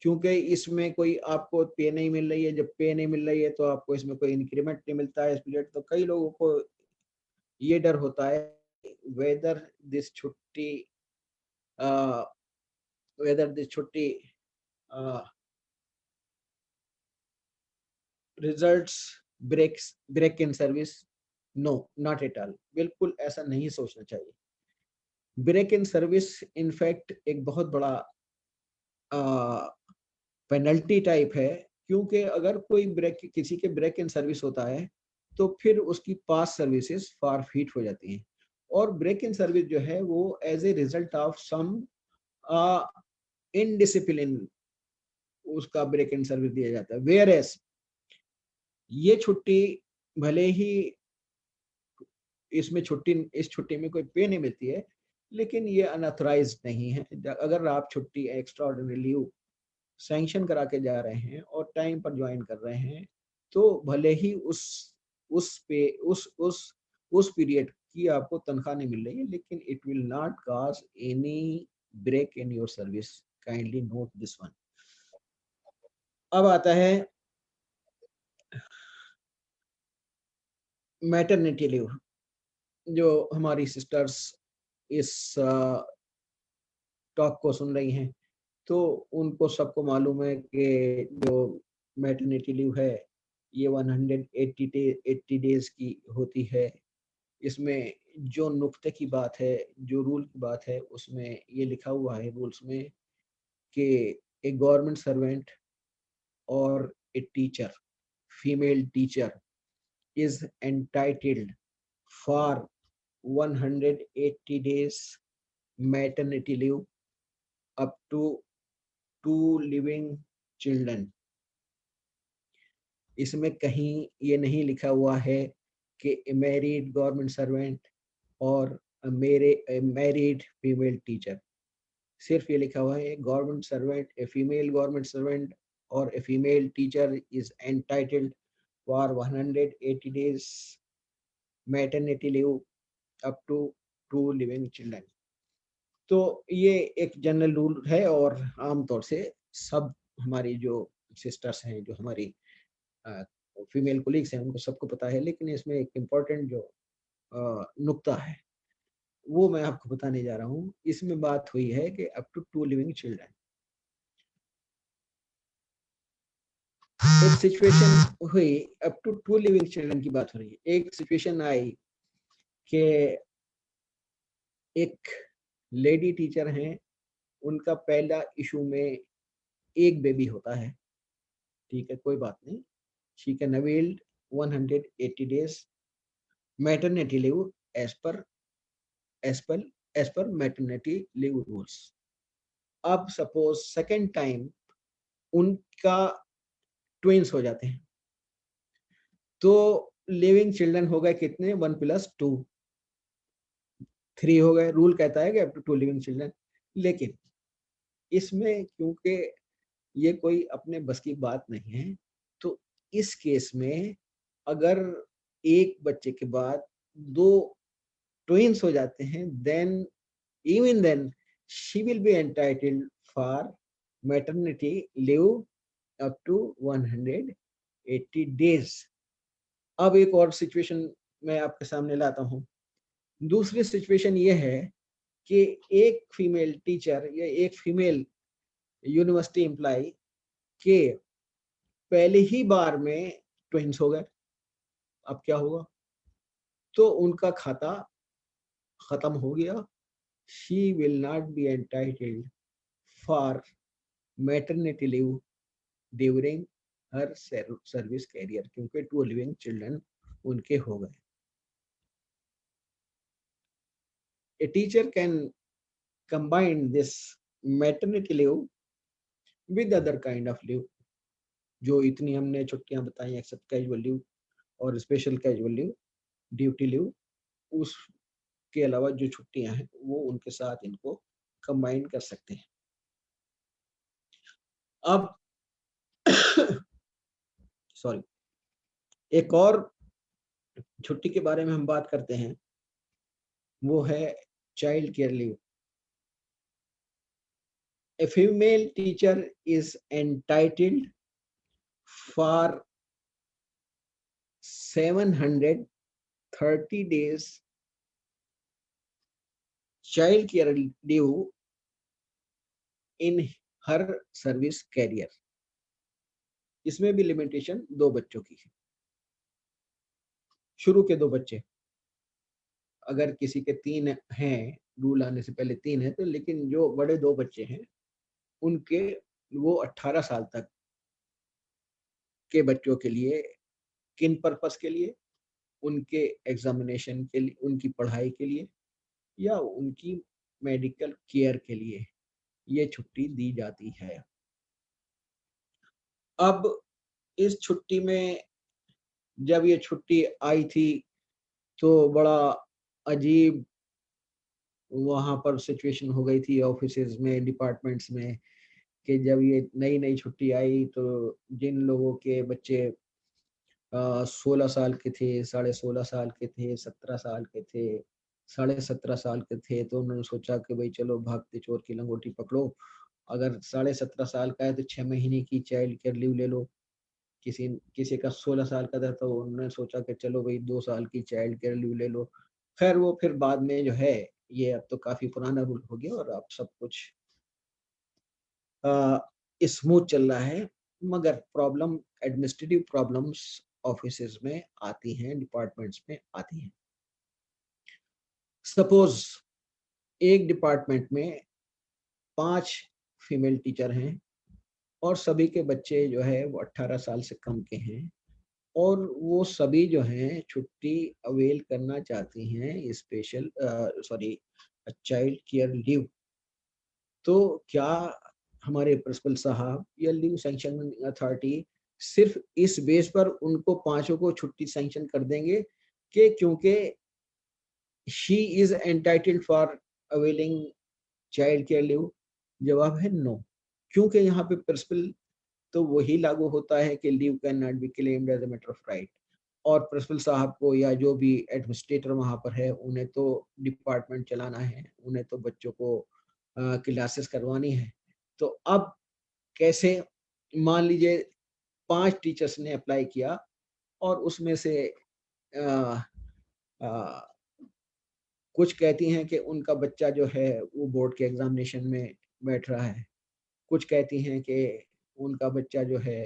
क्योंकि इसमें कोई आपको पे नहीं मिल रही है, जब पे नहीं मिल रही है तो आपको इसमें कोई इंक्रीमेंट नहीं मिलता है इस पीरियड, तो कई लोगों को ये डर होता है whether this chutti results break in service. No, not at all. बिल्कुल ऐसा नहीं सोचना चाहिए. ब्रेक इन सर्विस इनफैक्ट एक बहुत बड़ा पेनल्टी टाइप है, क्योंकि अगर कोई किसी के ब्रेक इन सर्विस होता है तो फिर उसकी पास सर्विसेज फॉरफीट हो जाती हैं. और ब्रेक इन सर्विस जो है वो as a result of some indiscipline उसका ब्रेक इन सर्विस दिया जाता है. वेयर एज ये छुट्टी भले ही इस छुट्टी में कोई पे नहीं मिलती है, लेकिन ये अनऑथराइज्ड नहीं है. अगर आप छुट्टी एक्स्ट्रा ऑर्डिनरी लीव सैंक्शन करा के जा रहे हैं और टाइम पर ज्वाइन कर रहे हैं, तो भले ही उस पीरियड की आपको तनख्वाह नहीं मिल रही है, लेकिन it will not cause any break in your service. Kindly note this one. अब आता है मैटरनिटी लीव. जो हमारी सिस्टर्स इस टॉक को सुन रही हैं, तो उनको सबको मालूम है कि जो मैटरनिटी लीव है ये 180 डेज की होती है. इसमें जो नुक्ते की बात है, जो रूल की बात है, उसमें ये लिखा हुआ है रूल्स में कि ए गवर्नमेंट सर्वेंट और a teacher, female teacher, is entitled for 180 days maternity leave up to 2 living children. इसमें कहीं ये नहीं लिखा हुआ है कि मैरिड गवर्नमेंट सर्वेंट और मैरिड फीमेल टीचर. सिर्फ ये लिखा हुआ है government servant, a female government servant और a female teacher is entitled for 180 days maternity leave up to 2 living children. तो ये एक जनरल रूल है और आमतौर से सब हमारी जो सिस्टर्स हैं, जो हमारी फीमेल कोलीग्स हैं, उनको सबको पता है. लेकिन इसमें एक इम्पोर्टेंट जो नुक्ता है वो मैं आपको बताने जा रहा हूँ. इसमें बात हुई है कि अप टू 2 लिविंग चिल्ड्रन. एक सिचुएशन हुई, अप टू 2 लिविंग चिल्ड्रन की बात हो रही है. एक सिचुएशन आई कि एक लेडी टीचर हैं, उनका पहला इशू में एक बेबी होता है. ठीक है, कोई बात नहीं. She can avail 180 days maternity leave as per maternity leave rules. अब सपोज सेकेंड टाइम उनका ट्विंस हो जाते हैं, तो लिविंग चिल्ड्रन हो गए कितने? 1 + 2, 3 हो गए. रूल कहता है कि अप टू 2 लिविंग चिल्ड्रन. लेकिन इसमें क्योंकि ये कोई अपने बस की बात नहीं है, तो इस केस में अगर एक बच्चे के बाद 2 ट्विंस हो जाते हैं, even then she will be entitled for maternity leave up to 180 days. अब एक और सिचुएशन मैं आपके सामने लाता हूँ. दूसरी सिचुएशन ये है कि एक फीमेल टीचर या एक फीमेल यूनिवर्सिटी एम्प्लॉय के पहले ही बार में ट्विंस हो गए. अब क्या होगा? तो उनका खाता खत्म हो गया. She will not be entitled for maternity leave during her service career, क्योंकि 2 living children उनके हो गए. A teacher can combine this maternity leave with other kind of leave. जो इतनी हमने छुट्टियां बताई, एक्सेप्ट कैजुअल लीव और special casual leave, duty leave, उसके अलावा जो छुट्टियां हैं वो उनके साथ इनको कंबाइन कर सकते हैं. अब सॉरी, एक और छुट्टी के बारे में हम बात करते हैं, वो है child care leave. A female teacher is entitled for 730 days child care leave in her service career. इसमें भी लिमिटेशन 2 बच्चों की है। शुरू के 2 बच्चे, अगर किसी के 3 हैं, रूल आने से पहले 3 है तो, लेकिन जो बड़े 2 बच्चे हैं उनके, वो 18 साल तक के बच्चों के लिए किन पर्पस के लिए, उनके एग्जामिनेशन के लिए, उनकी पढ़ाई के लिए या उनकी मेडिकल केयर के लिए ये छुट्टी दी जाती है। अब इस छुट्टी में, जब ये छुट्टी आई थी तो बड़ा अजीब वहां पर सिचुएशन हो गई थी ऑफिसेज में, डिपार्टमेंट्स में, कि जब ये नई नई छुट्टी आई तो जिन लोगों के बच्चे 16 साल के थे, 16.5 साल के थे, 17 साल के थे, 17.5 साल के थे, तो उन्होंने सोचा कि भाई चलो भागते चोर की लंगोटी पकड़ो, अगर 17.5 साल का है तो 6 महीने की चाइल्ड केयर लीव ले लो। किसी किसी का 16 साल का था तो उन्होंने सोचा कि चलो भाई 2 साल की चाइल्ड केयर लीव ले लो। खैर वो फिर बाद में जो है, ये अब तो काफी पुराना रूल हो गया और अब सब कुछ स्मूथ चल रहा है, मगर प्रॉब्लम, एडमिनिस्ट्रेटिव प्रॉब्लम्स ऑफिसेज में आती हैं, डिपार्टमेंट्स में आती हैं। सपोज एक डिपार्टमेंट में 5 फीमेल टीचर हैं और सभी के बच्चे जो है वो 18 साल से कम के हैं और वो सभी जो हैं छुट्टी अवेल करना चाहती हैं, स्पेशल चाइल्ड केयर लीव। तो क्या हमारे प्रिंसिपल साहब या लीव सैंक्शनिंग अथॉरिटी सिर्फ इस बेस पर उनको 5 को छुट्टी सैंक्शन कर देंगे कि क्योंकि she is entitled for availing child care leave? जवाब है नो, क्योंकि यहाँ पे प्रिंसिपल तो वही लागू होता है कि leave can not be claimed as a matter of right, और प्रिंसिपल साहब को या जो भी एडमिनिस्ट्रेटर वहाँ पर है उन्हें तो डिपार्टमेंट चलाना है, उन्हें तो बच्चों को क्लासेस करवानी है। तो अब कैसे, मान लीजिए 5 टीचर्स ने अप्लाई किया और उसमें से आ, आ, कुछ कहती हैं कि उनका बच्चा जो है वो बोर्ड के एग्जामिनेशन में बैठ रहा है, कुछ कहती हैं कि उनका बच्चा जो है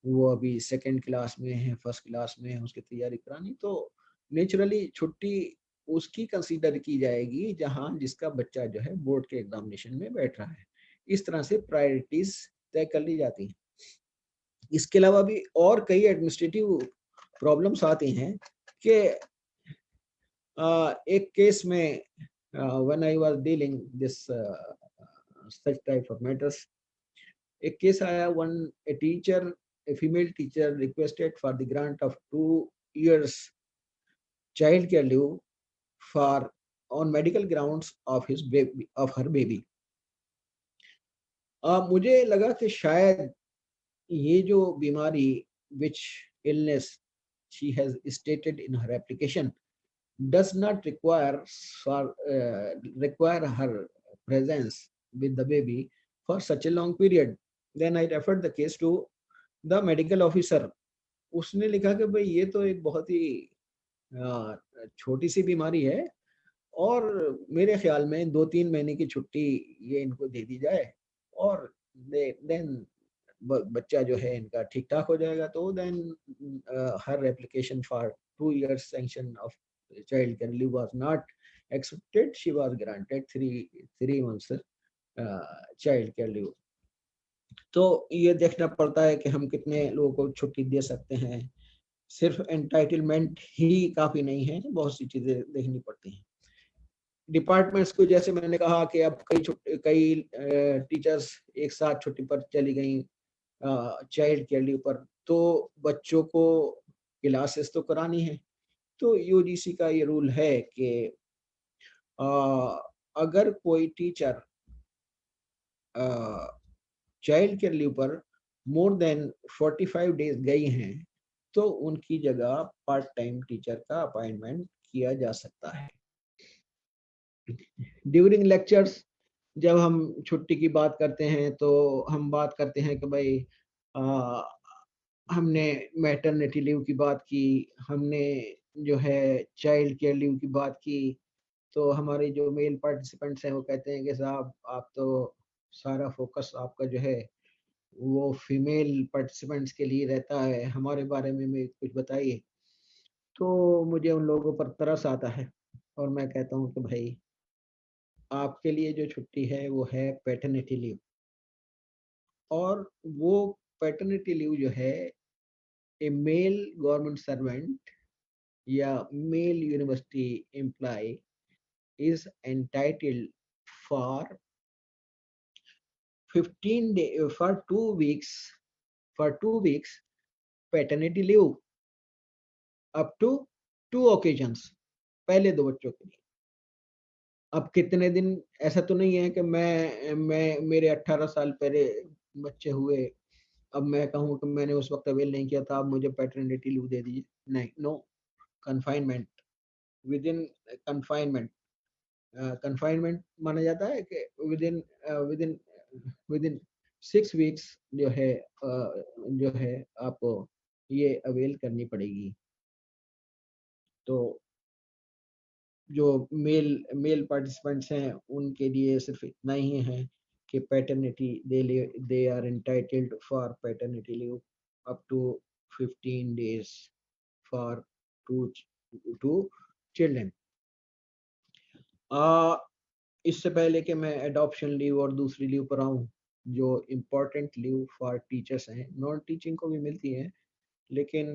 वो अभी 2nd क्लास में है, 1st क्लास में है, उसकी तैयारी करानी, तो नेचुरली छुट्टी उसकी कंसीडर की जाएगी जहां जिसका बच्चा जो है बोर्ड के एग्जामिनेशन में बैठ रहा है। इस तरह से प्रायोरिटीज तय कर ली जाती हैं। इसके अलावा भी और कई एडमिनिस्ट्रेटिव प्रॉब्लम्स आती हैं कि एक केस में when I was dealing this such type of matters, एक केस आया, a female teacher requested for the grant of 2 years child care leave for on medical grounds of her baby. मुझे लगा कि शायद ये जो बीमारी, which illness she has stated in her application, does not require her presence with the baby for such a long period. Then I referred the case to the medical officer. उसने लिखा कि भाई ये तो एक बहुत ही छोटी सी बीमारी है और मेरे ख्याल में 2-3 महीने की छुट्टी ये इनको दे दी जाए और देन बच्चा जो है इनका ठीक ठाक हो जाएगा। तो देन हर application for 2 years sanction of child care leave was not accepted. She was granted 3 months child care leave. तो ये देखना पड़ता है कि हम कितने लोगों को छुट्टी दे सकते हैं। सिर्फ एंटाइटलमेंट ही काफी नहीं है, बहुत सी चीजें देखनी पड़ती हैं। डिपार्टमेंट्स को, जैसे मैंने कहा कि अब कई टीचर्स एक साथ छुट्टी पर चली गई चाइल्ड केयर लीव पर, तो बच्चों को क्लासेस तो करानी है। तो यूजीसी का ये रूल है कि अगर कोई टीचर चाइल्ड केयर लीव पर मोर देन 45 डेज गई हैं तो उनकी जगह पार्ट टाइम टीचर का अपॉइंटमेंट किया जा सकता है। ड्यूरिंग लेक्चर्स जब हम छुट्टी की बात करते हैं तो हम बात करते हैं कि भाई हमने मैटरनिटी लीव की बात की, हमने जो है चाइल्ड केयर लीव की बात की, तो हमारे जो मेल पार्टिसिपेंट्स हैं वो कहते हैं कि साहब आप तो सारा फोकस आपका जो है वो फीमेल पार्टिसिपेंट्स के लिए रहता है, हमारे बारे में कुछ बताइए। तो मुझे उन लोगों पर तरस आता है और मैं कहता हूँ कि भाई आपके लिए जो छुट्टी है वो है पैटर्निटी लीव, और वो पैटर्निटी लीव जो है ए मेल गवर्नमेंट सर्वेंट या male university employee is entitled for 15 day for 2 weeks paternity leave up to 2 occasions, पहले 2 बच्चों के लिए। अब कितने दिन, ऐसा तो नहीं है कि मैं मेरे 18 साल पहले बच्चे हुए, अब मैं कहूँ कि मैंने उस वक्त अवेल नहीं किया था, अब मुझे पैटर्निटी लीव दे दीजिए, नहीं, no, confinement, within confinement, confinement माना जाता है कि विद इन 6 वीक्स जो है आपको ये अवेल करनी पड़ेगी। तो जो मेल पार्टिसिपेंट्स हैं उनके लिए सिर्फ इतना ही है कि paternity they are entitled for paternity leave up to 15 days for two children. इससे पहले कि मैं एडॉप्शन लीव और दूसरी लीव पर आऊँ, जो इम्पोर्टेंट लीव फॉर टीचर्स हैं, नॉन टीचिंग को भी मिलती है, लेकिन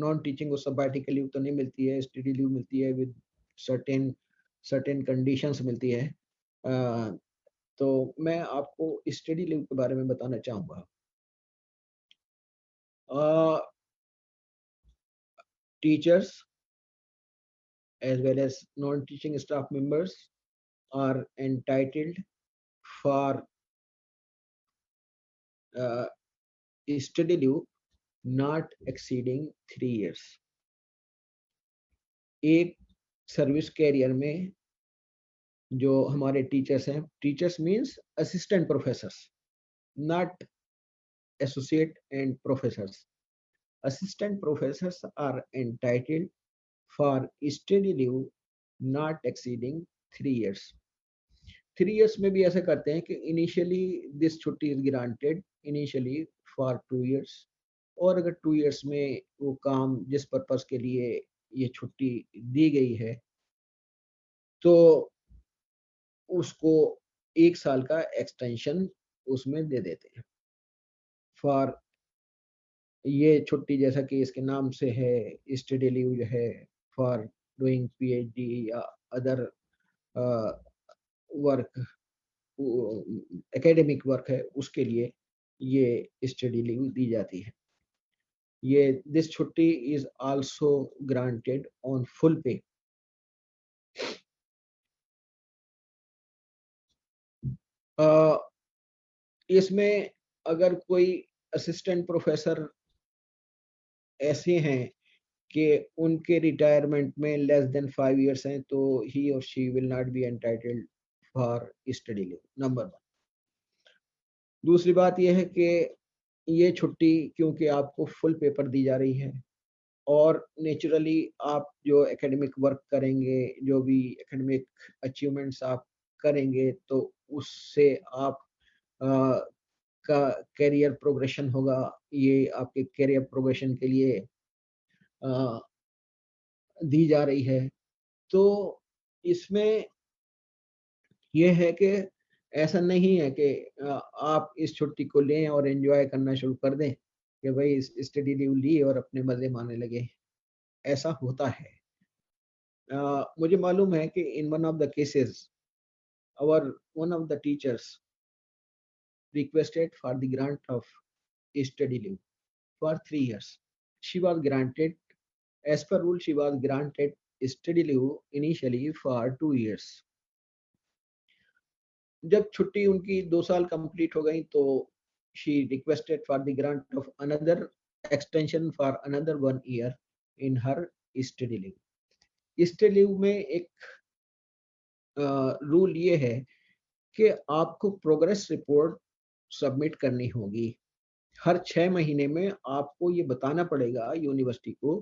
नॉन टीचिंग को सबैटिकल लीव तो नहीं मिलती है, स्टडी लीव मिलती है विद सर्टेन कंडीशंस मिलती है। तो मैं आपको स्टडी लीव के बारे में बताना चाहूँगा। Teachers as well as non-teaching staff members are entitled for study leave not exceeding 3 years। एक सर्विस कैरियर में जो हमारे टीचर्स हैं, teachers means assistant professors, not associate and professors, assistant professors are entitled for study leave not exceeding 3 years। 3 years में भी ऐसा करते हैं कि इनिशियली दिस छुट्टी is granted initially for 2 years, और अगर 2 years में वो काम जिस पर्पस के लिए ये छुट्टी दी गई है तो उसको 1 साल का एक्सटेंशन उसमें दे देते हैं। फॉर ये छुट्टी जैसा कि इसके नाम से है स्टडी लीव जो है फॉर डूइंग पीएचडी या अदर वर्क, एकेडमिक वर्क है, उसके लिए ये स्टडी लीव दी जाती है। ये दिस छुट्टी is also granted on full पे। इसमें अगर कोई असिस्टेंट प्रोफेसर ऐसे हैं कि उनके रिटायरमेंट में लेस देन 5 years हैं तो ही और she will not B entitled for study leave, number 1। दूसरी बात यह है कि ये छुट्टी क्योंकि आपको फुल पेपर दी जा रही है और नेचुरली आप जो एकेडमिक वर्क करेंगे, जो भी एकेडमिक अचीवमेंट्स आप करेंगे तो उससे आप का कैरियर प्रोग्रेशन होगा। ये आपके कैरियर प्रोग्रेशन के लिए दी जा रही है। तो इसमें यह है कि ऐसा नहीं है कि आप इस छुट्टी को लें और एंजॉय करना शुरू कर दें कि भाई स्टडी लीव ली और अपने मजे मारने लगे, ऐसा होता है। मुझे मालूम है कि in one of the cases one of the teachers requested for the grant of study leave for 3 years. She was granted, as per rule, she was granted study leave initially for 2 years. जब छुट्टी उनकी 2 साल complete हो गई तो she requested for the grant of another extension for another 1 year in her study leave. study leave में एक rule ये है कि आपको प्रोग्रेस रिपोर्ट सबमिट करनी होगी। हर 6 महीने में आपको ये बताना पड़ेगा यूनिवर्सिटी को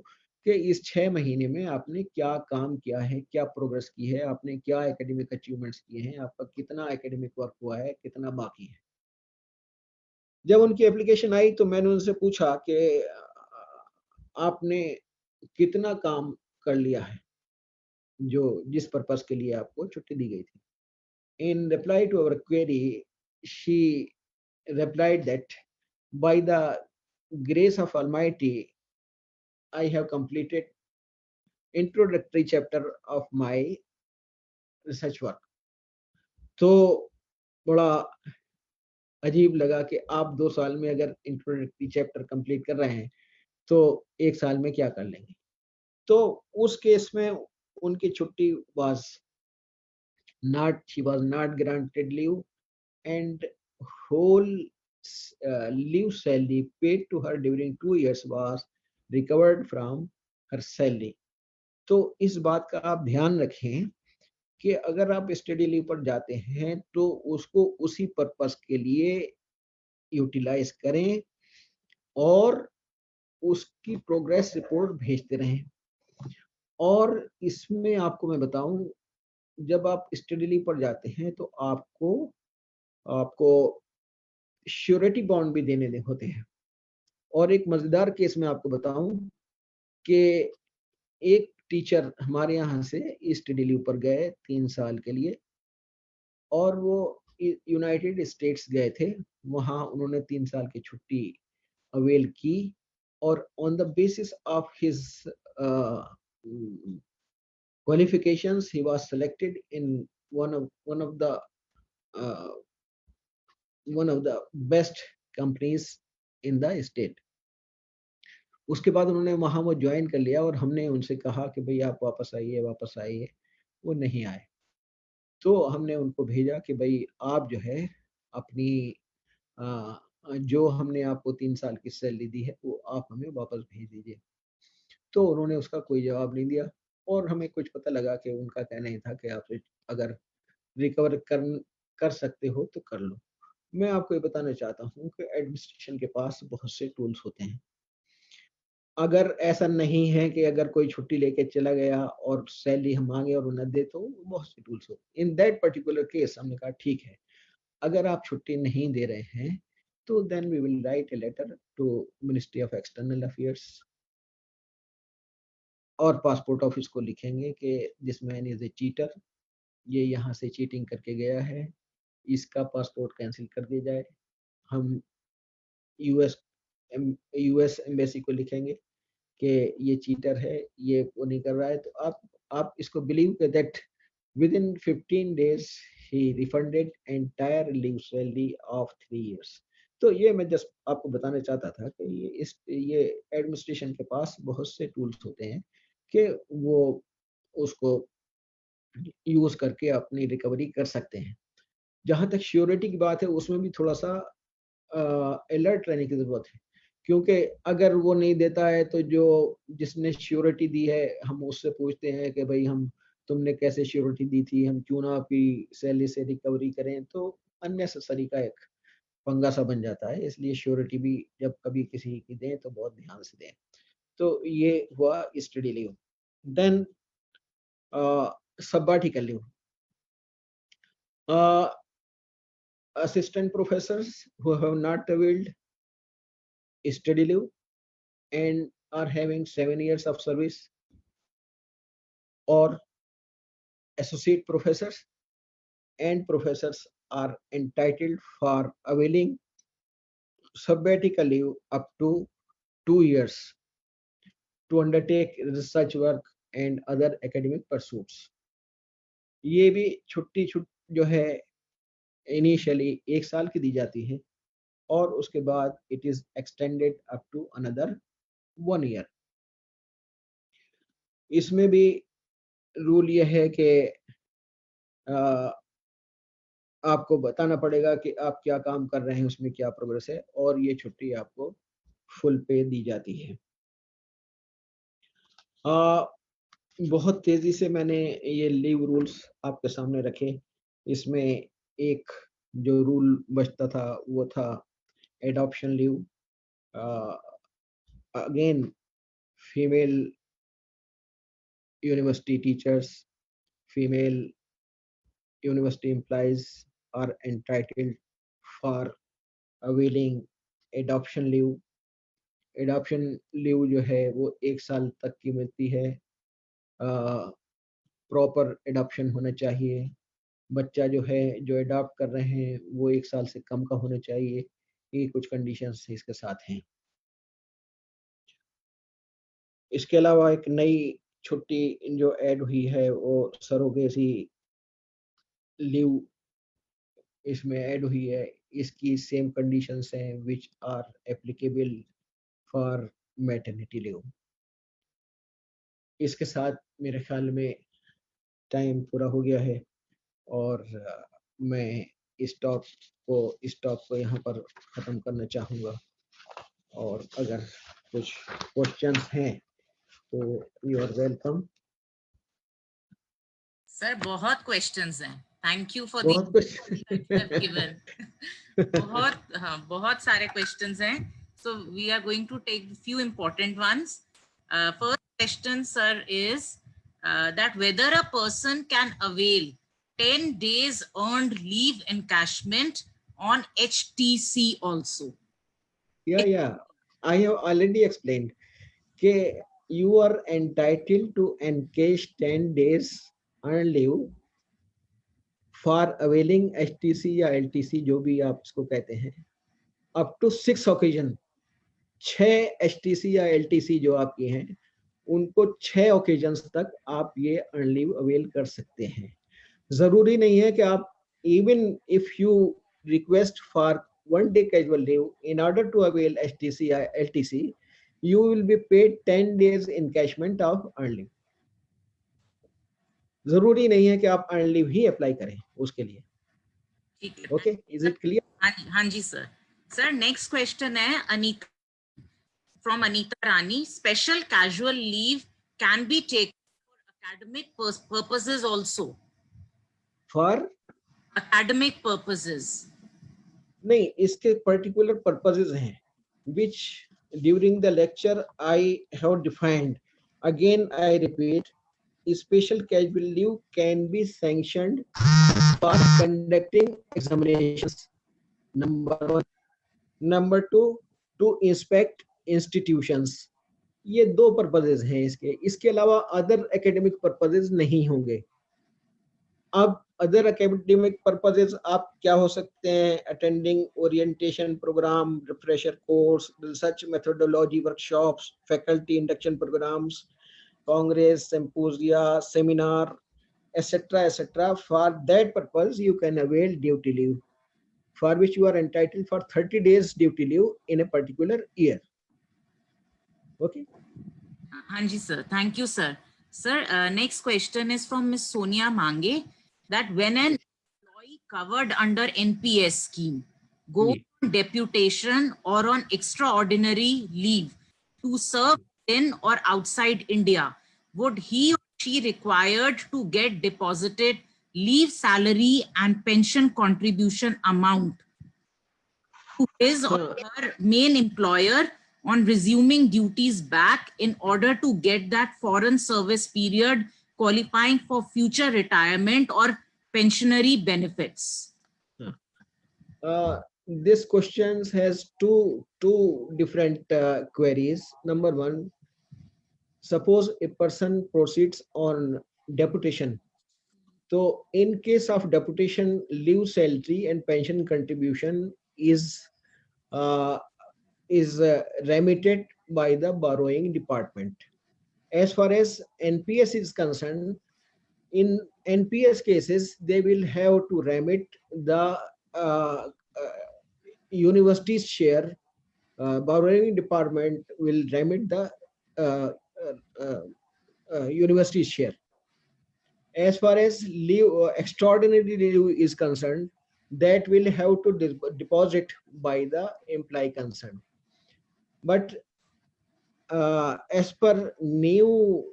कि इस 6 महीने में आपने क्या काम किया है, क्या प्रोग्रेस की है, आपने क्या एकेडमिक अचीवमेंट्स किए हैं, आपका कितना एकेडमिक वर्क हुआ है, कितना बाकी है। जब उनकी एप्लीकेशन आई तो मैंने उनसे पूछा कि आपने कितना काम कर लिया है, जो जिस पर्पस के लिए आपको छुट्टी दी गई थी। In reply to our query, she replied that by the grace of Almighty, I have completed introductory chapter of my research work. तो बड़ा अजीब लगा कि आप 2 साल में अगर इंट्रोडक्टरी चैप्टर कंप्लीट कर रहे हैं, तो 1 साल में क्या कर लेंगे? तो उस केस में उनकी छुट्टी she was not granted leave, and whole leave salary paid to her during 2 years was recovered from her salary. तो इस बात का आप ध्यान रखें कि अगर आप स्टडी लीव पर जाते हैं तो उसको उसी पर्पस के लिए यूटिलाइज करें और उसकी प्रोग्रेस रिपोर्ट भेजते रहें। और इसमें आपको मैं बताऊं, जब आप स्टडी लीव पर जाते हैं तो आपको श्योरिटी बॉन्ड भी देने होते हैं। और एक मजेदार केस में आपको बताऊं कि एक टीचर हमारे यहाँ से स्टडी लीव पर गए 3 साल के लिए, और वो यूनाइटेड स्टेट्स गए थे। वहाँ उन्होंने 3 साल की छुट्टी अवेल की, और on the basis of his qualifications he was selected in one of the best companies in the state. उसके बाद उन्होंने वहाँ वो ज्वाइन कर लिया, और हमने उनसे कहा कि भाई आप वापस आइए। वो नहीं आए। तो हमने उनको भेजा कि भाई आप जो है अपनी जो हमने आपको 3 साल की सैलरी दी है वो आप हमें वापस भेज दीजिए। तो उन्होंने उसका कोई जवाब नहीं दिया, और हमें कुछ पता लगा कि उनका कहना ही था कि आप अगर रिकवर कर सकते हो तो कर लो। मैं आपको ये बताना चाहता हूँ कि एडमिनिस्ट्रेशन के पास बहुत से टूल्स होते हैं। अगर ऐसा नहीं है कि अगर कोई छुट्टी लेके चला गया और सैलरी हम मांगे और न दे, तो बहुत से टूल्स होते हैं। इन दैट पर्टिकुलर केस हमने कहा ठीक है, अगर आप छुट्टी नहीं दे रहे हैं तो then we will write a letter to ministry of external affairs, और पासपोर्ट ऑफिस को लिखेंगे कि this man is a cheater, ये यहाँ से चीटिंग करके गया है, इसका पासपोर्ट कैंसिल कर दिया जाए। हम यूएस एम्बेसी को लिखेंगे कि ये चीटर है, ये वो नहीं कर रहा है। तो आप इसको बिलीव कर that with in 15 days he refunded entire leave salary of 3 years। तो ये मैं जस्ट आपको बताना चाहता था कि ये एडमिनिस्ट्रेशन के पास बहुत से टूल्स होते हैं कि वो उसको यूज करके अपनी रिकवरी कर सकते हैं। जहाँ तक श्योरिटी की बात है, उसमें भी थोड़ा सा अलर्ट रहने की जरूरत है, क्योंकि अगर वो नहीं देता है तो जिसने श्योरिटी दी है हम उससे पूछते हैं कि भाई तुमने कैसे श्योरिटी दी थी, हम क्यों ना आपकी सैलरी से रिकवरी करें, तो अननेसेसरी का एक पंगा सा बन जाता है। इसलिए श्योरिटी भी जब कभी किसी की दें तो बहुत ध्यान से दें। तो ये हुआ study leave. Then sabbatical leave. Assistant professors who have not availed study leave and are having 7 years of service, or associate professors and professors are entitled for availing sabbatical leave up to 2 years to undertake research work and other academic pursuits. ये भी छुट्टी जो है initially 1 साल की दी जाती है, और उसके बाद it is extended up to another 1 year। इसमें भी रूल ये है कि आपको बताना पड़ेगा कि आप क्या काम कर रहे हैं, उसमें क्या प्रोग्रेस है, और ये छुट्टी आपको फुल पे दी जाती है। बहुत तेजी से मैंने ये लीव रूल्स आपके सामने रखे। इसमें एक जो रूल बचता था वो था adoption leave. Again female university teachers, female university employees are entitled for availing adoption leave. Adoption leave जो है वो 1 साल तक की मिलती है। प्रॉपर एडॉप्शन होना चाहिए। बच्चा जो है जो अडॉप्ट कर रहे हैं वो 1 साल से कम का होना चाहिए। ये कुछ कंडीशंस इसके साथ हैं। इसके अलावा एक नई छुट्टी जो ऐड हुई है वो सरोगेसी लीव इसमें ऐड हुई है। इसकी सेम कंडीशंस हैं which are applicable for maternity leave. इसके साथ मेरे ख्याल में टाइम पूरा हो गया है और मैं इस टॉक को यहाँ पर ख़त्म करना चाहूँगा और अगर कुछ क्वेश्चंस हैं तो यू आर वेलकम। सर बहुत क्वेश्चंस हैं। थैंक यू फॉर बहुत कुछ बहुत सारे क्वेश्चंस हैं। So we are going to take few important ones. First question, sir, is that whether a person can avail 10 days earned leave encashment on HTC also. Yeah. I have already explained that you are entitled to encash 10 days earned leave for availing HTC या LTC जो भी आप इसको कहते हैं up to 6 occasion। 6 HTC या LTC जो आपकी हैं उनको 6 occasions तक आप ये अर्न लीव अवेल कर सकते हैं। जरूरी नहीं है कि आप even if you request for 1 day casual leave in order to avail HTC or LTC, you will be paid 10 days encashment of earned leave। जरूरी नहीं है कि आप अर्न लीव ही अप्लाई करें उसके लिए। ठीक है। Okay, is it clear? हाँ जी सर। सर नेक्स्ट क्वेश्चन है Anita from Anita Rani. Special casual leave can be taken for academic purposes also. For academic purposes. नहीं, इसके particular purposes हैं which during the lecture I have defined. Again I repeat, special casual leave can be sanctioned for conducting examinations, number 1. Number 2, to inspect institutions। ये 2 purposes हैं इसके अलावा other academic purposes नहीं होंगे। अब अदर एकेडमिक पर्पसेस आप क्या हो सकते हैं? Attending orientation programme, refresher course, research methodology workshops, faculty induction programmes, congress, symposia, seminar, etc. For that purpose you can avail duty leave, for which you are entitled for 30 days duty leave in a particular year. Okay. हाँ जी sir, thank you sir. Sir, next question is from Miss Sonia Mange, that when an employee covered under NPS scheme goes on deputation or on extraordinary leave to serve in or outside India, would he or she required to get deposited leave salary and pension contribution amount to his or her main employer on resuming duties back in order to get that foreign service period qualifying for future retirement or pensionary benefits? This question has two different queries. Number 1, suppose a person proceeds on deputation. So in case of deputation, leave salary and pension contribution is remitted by the borrowing department. As far as NPS is concerned, in NPS cases, they will have to remit the university's share. Borrowing department will remit the university's share. As far as leave, extraordinary leave is concerned, that will have to deposit by the employee concerned. But as per new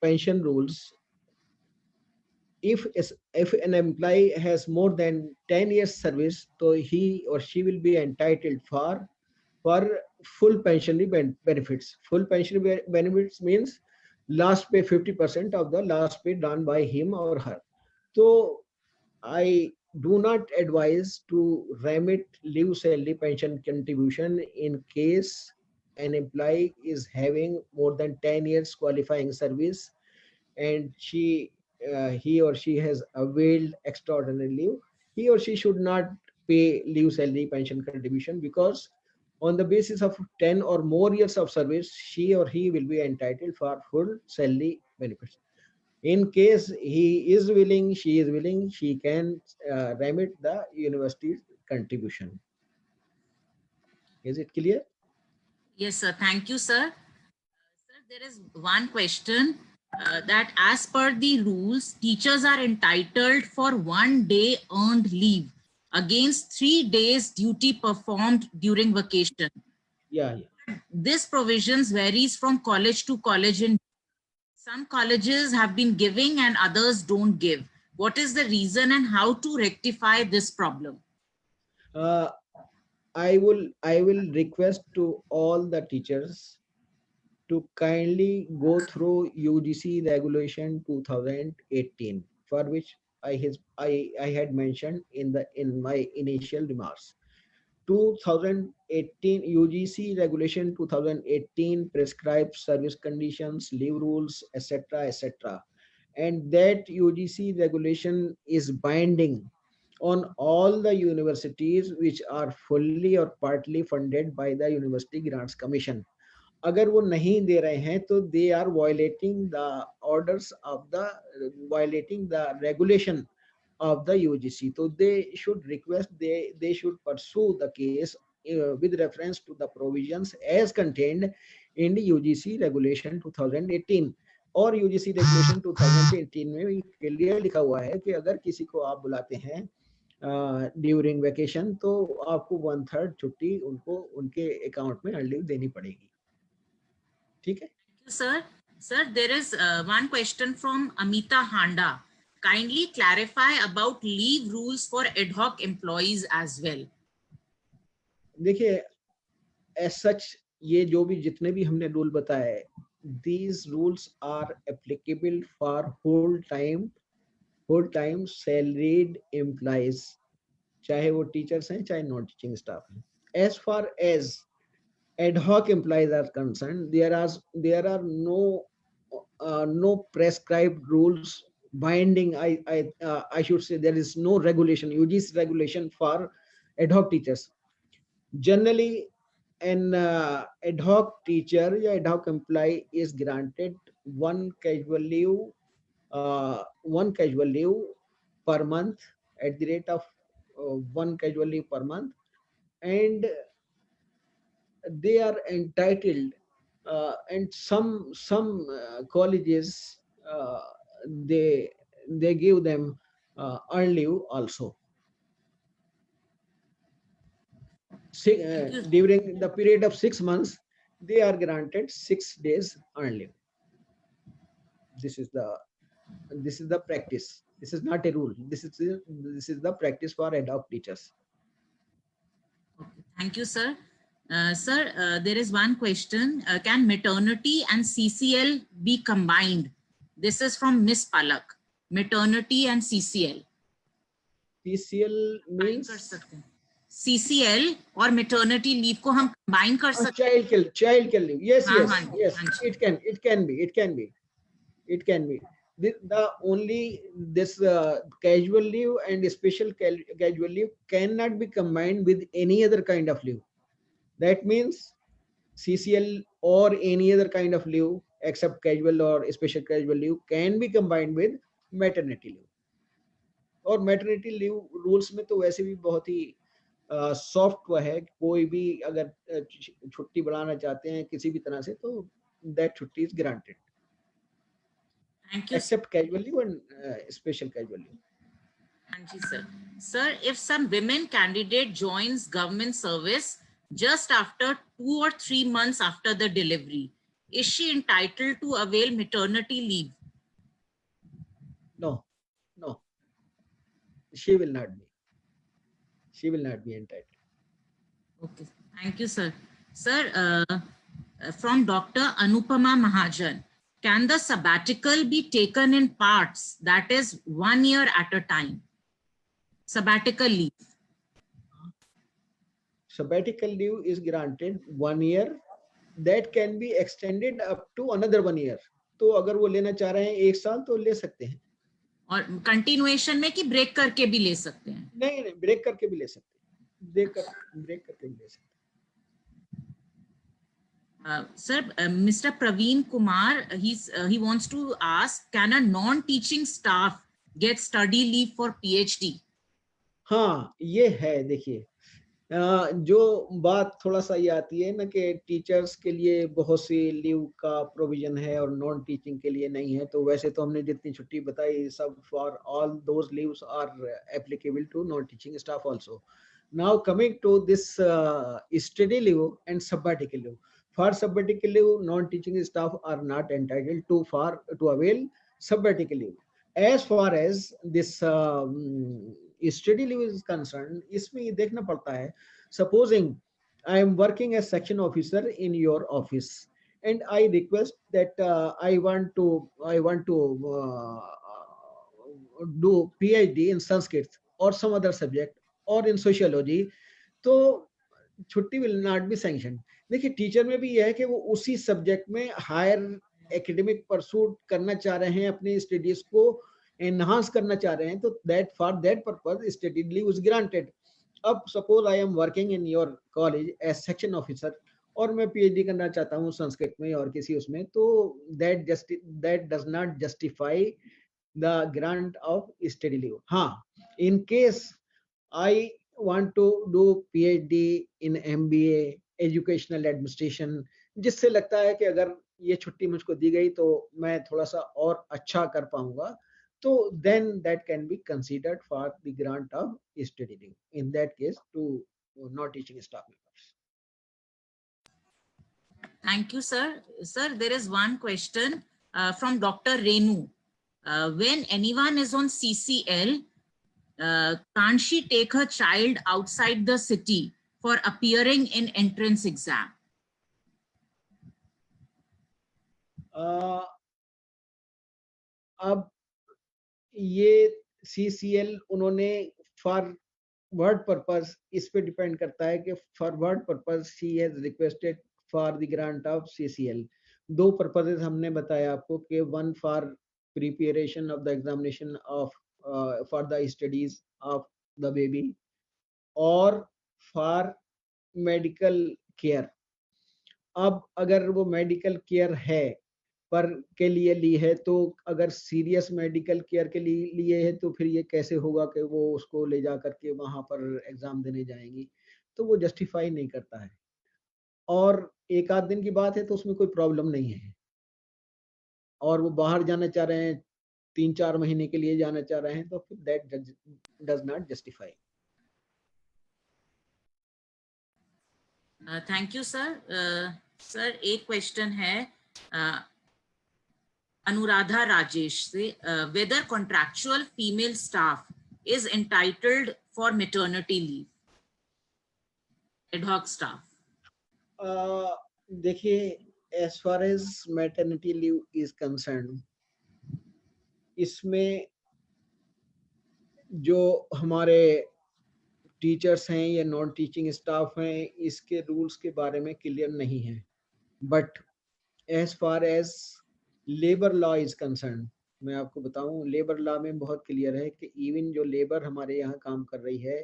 pension rules, if an employee has more than 10 years service, so he or she will be entitled for full pensionary benefits. Full pensionary benefits means last pay 50% of the last pay done by him or her. So I do not advise to remit leave salary pension contribution in case an employee is having more than 10 years qualifying service and he or she has availed extraordinary leave. He or she should not pay leave salary pension contribution, because on the basis of 10 or more years of service, she or he will be entitled for full salary benefits. In case he is willing, she is willing, she can remit the university's contribution. Is it clear? Yes, sir. Thank you, sir. Sir, there is one question that as per the rules, teachers are entitled for 1 day earned leave against 3 days duty performed during vacation. Yeah. This provisions varies from college to college. In some colleges have been giving and others don't give. What is the reason and how to rectify this problem? I will request to all the teachers to kindly go through UGC regulation 2018, for which I had mentioned in my initial remarks. 2018 UGC regulation 2018 prescribes service conditions, leave rules, etc., etc., and that UGC regulation is binding on all the universities which are fully or partly funded by the University Grants Commission. अगर वो नहीं दे रहे हैं तो they are violating the orders of the violating the regulation of the UGC. So they should request, they should pursue the case with reference to the provisions as contained in the UGC regulation 2018. और UGC regulation 2018 में भी clear लिखा हुआ है कि अगर किसी को आप बुलाते हैं ड्यूरिंग वेकेशन तो आपको 1/3 छुट्टी उनको उनके अकाउंट में अर्न लीव देनी पड़ेगी. ठीक है. Sir, there is one question from Amita Handa. Kindly clarify about leave rules for ad hoc employees as well. देखिए, as such ये जो भी जितने भी हमने रूल बताए, these rules are applicable for whole time salaried employees, चाहे वो टीचर्स हैं चाहे नॉन टीचिंग स्टाफ हैं. As far as ad hoc employees are concerned, there are no prescribed rules binding. I should say there is no regulation, UGC regulation for ad hoc teachers. Generally, an ad hoc teacher or ad hoc employee is granted one casual leave per month at the rate of one casual leave per month, and they are entitled and some colleges they give them earn leave also. During the period of 6 months, they are granted 6 days earn leave. This is the practice. This is not a rule. This is the practice for ad hoc teachers. Okay. Thank you, sir. Sir, there is one question. Can maternity and CCL be combined? This is from Miss Palak. Maternity and CCL. CCL means CCL or maternity leave को हम combine कर सकते हैं. Child care leave. Yes. It can be. The only this casual leave and special casual leave cannot be combined with any other kind of leave. That means CCL or any other kind of leave except casual or special casual leave can be combined with maternity leave. और maternity leave rules में तो वैसे भी बहुत ही soft हुआ है. कोई भी अगर छुट्टी बढ़ाना चाहते हैं किसी भी तरह से तो that छुट्टी is granted. Thank you. Except casual leave and special casual leave. Thank you, sir. Sir, if some women candidate joins government service just after 2 or 3 months after the delivery, is she entitled to avail maternity leave? No. She will not be. She will not be entitled. Okay. Thank you, sir. Sir, from Dr. Anupama Mahajan, can the sabbatical be taken in parts, that is 1 year at a time? Sabbatical leave. Sabbatical leave is granted 1 year, that can be extended up to another 1 year. तो अगर वो लेना चाह रहे हैं 1 साल तो ले सकते हैं. और कंटिन्यूएशन में कि ब्रेक करके भी ले सकते हैं? नहीं, ब्रेक करके भी ले सकते हैं. ब्रेक करके भी ले सकते हैं. Sir, Mr. Praveen Kumar, he wants to ask, can a non-teaching staff get study leave for PhD? हाँ, ये है. देखिए, जो बात थोड़ा सा ये आती है ना कि टीचर्स के लिए बहुत सी लीव का प्रोविजन है और नॉन टीचिंग के लिए नहीं है. तो वैसे तो हमने जितनी छुट्टी बताई, सब for all those leaves are applicable to non teaching staff also. Now coming to this study leave and sabbatical leave. For sabbatical leave, non-teaching staff are not entitled to avail sabbatical leave. As far as this study leave is concerned, इसमें ये देखना पड़ता है. Supposing I am working as section officer in your office, and I request that I want to do PhD in Sanskrit or some other subject or in sociology, तो छुट्टी will not be sanctioned. देखिए, teacher में भी यह है कि वो उसी सब्जेक्ट में हायर एकेडमिक परसूट करना चाह रहे हैं, अपनी स्टडीज को एनहांस करना चाह रहे हैं, तो that for that purpose study leave is granted. अब suppose I am working in your college as section officer और मैं पीएचडी करना चाहता हूँ संस्कृत में और किसी उसमें, तो that does not justify the grant of study leave. हाँ, in case I want to do PhD in MBA educational administration, जिससे लगता है कि अगर ये छुट्टी मुझको दी गई तो मैं थोड़ा सा और अच्छा कर पाऊंगा, तो then that can be considered for the grant of study leave. In that case, to not teaching staff members. Thank you, sir. Sir, there is one question from Dr. Renu. When anyone is on CCL, can't she take her child outside the city for appearing in entrance exam? अब ये CCL उन्होंने for word purpose, इस पे depend करता है कि for word purpose she has requested for the grant of CCL. दो purposes हमने बताया आपको कि one for preparation of the examination of for the studies of the baby और फॉर मेडिकल केयर. अब अगर वो मेडिकल केयर है पर के लिए ली है, तो अगर सीरियस मेडिकल केयर के लिए है तो फिर ये कैसे होगा कि वो उसको ले जा करके वहां पर एग्जाम देने जाएंगी, तो वो जस्टिफाई नहीं करता है. और एक आध दिन की बात है तो उसमें कोई प्रॉब्लम नहीं है, और वो बाहर जाना चाह रहे हैं, 3-4 महीने के लिए जाना चाह रहे हैं, तो फिर that does not justify. Thank you sir. Sir एक क्वेश्चन है अनुराधा राजेश से, whether contractual female staff is entitled for maternity leave, ad hoc staff. देखिए, as far as maternity leave is concerned, इसमें जो हमारे टीचर्स हैं या नॉन टीचिंग स्टाफ हैं, इसके रूल्स के बारे में क्लियर नहीं है. But as far as labour law is concerned, मैं आपको बताऊं, लेबर लॉ में बहुत क्लियर है कि इवन जो लेबर हमारे यहाँ काम कर रही है,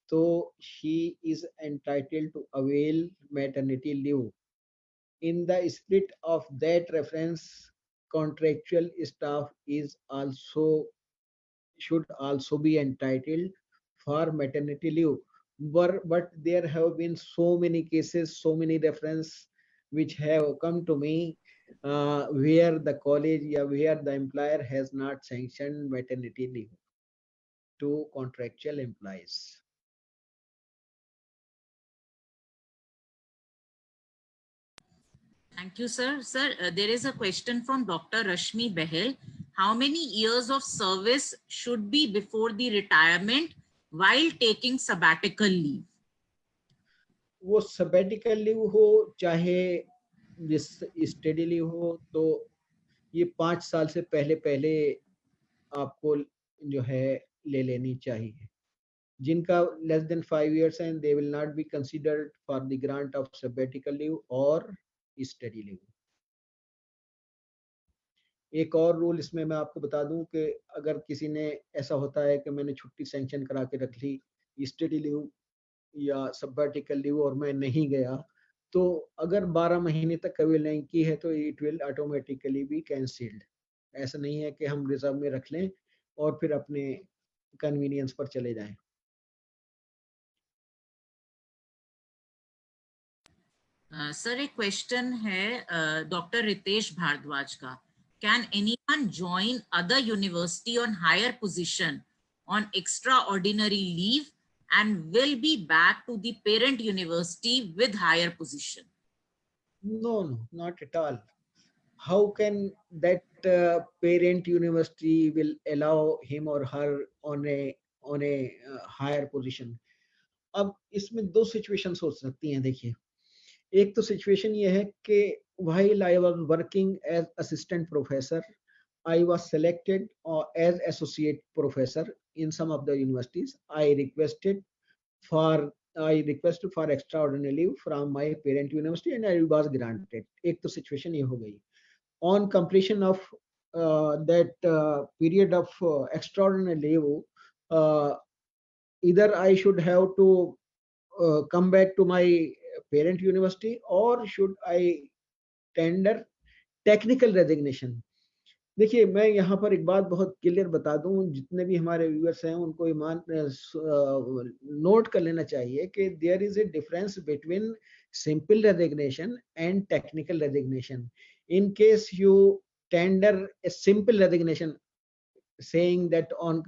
तो she is entitled to avail maternity leave. In the spirit of that reference, contractual staff is also should also be entitled for maternity leave. But there have been so many cases, so many references which have come to me where the college or where the employer has not sanctioned maternity leave to contractual employees. Thank you, sir. Sir, there is a question from Dr. Rashmi Behel. How many years of service should be before the retirement while taking sabbatical leave? वो sabbatical leave हो चाहे study leave हो, तो ये 5 साल से पहले पहले आपको जो है ले लेनी चाहिए। जिनका less than 5 years and they will not be considered for the grant of sabbatical leave or study leave। एक और रूल इसमें मैं आपको बता दूं कि अगर किसी ने ऐसा होता है कि मैंने छुट्टी सैंक्शन करा के रख ली, स्टडी लीव या सब्बैटिकल लीव, और मैं नहीं गया, तो अगर 12 महीने तक कभी नहीं की है तो it will automatically B cancelled. ऐसा नहीं है कि हम रिजर्व में रख लें और फिर अपने कन्वीनियंस पर चले जाएं। सर एक क्वेश्चन है डॉक्टर रितेश भारद्वाज का। Can anyone join other university on higher position on extraordinary leave and will be back to the parent university with higher position? No, not at all. How can that parent university will allow him or her on a higher position? अब इसमें दो situations हो सकती हैं। देखिए, एक तो situation ये है कि while I was working as assistant professor, I was selected as associate professor in some of the universities. I requested for extraordinary leave from my parent university and I was granted। एक तो situation ये हो गई। On completion of that period of extraordinary leave, either I should have to come back to my parent university or should I tender technical resignation। देखिए, मैं यहाँ पर एक बात बहुत क्लियर बता दूं, जितने भी हमारे व्यूअर्स हैं उनको ईमान नोट कर लेना चाहिए कि there is a difference between simple resignation and technical resignation. In case you tender a simple resignation saying that on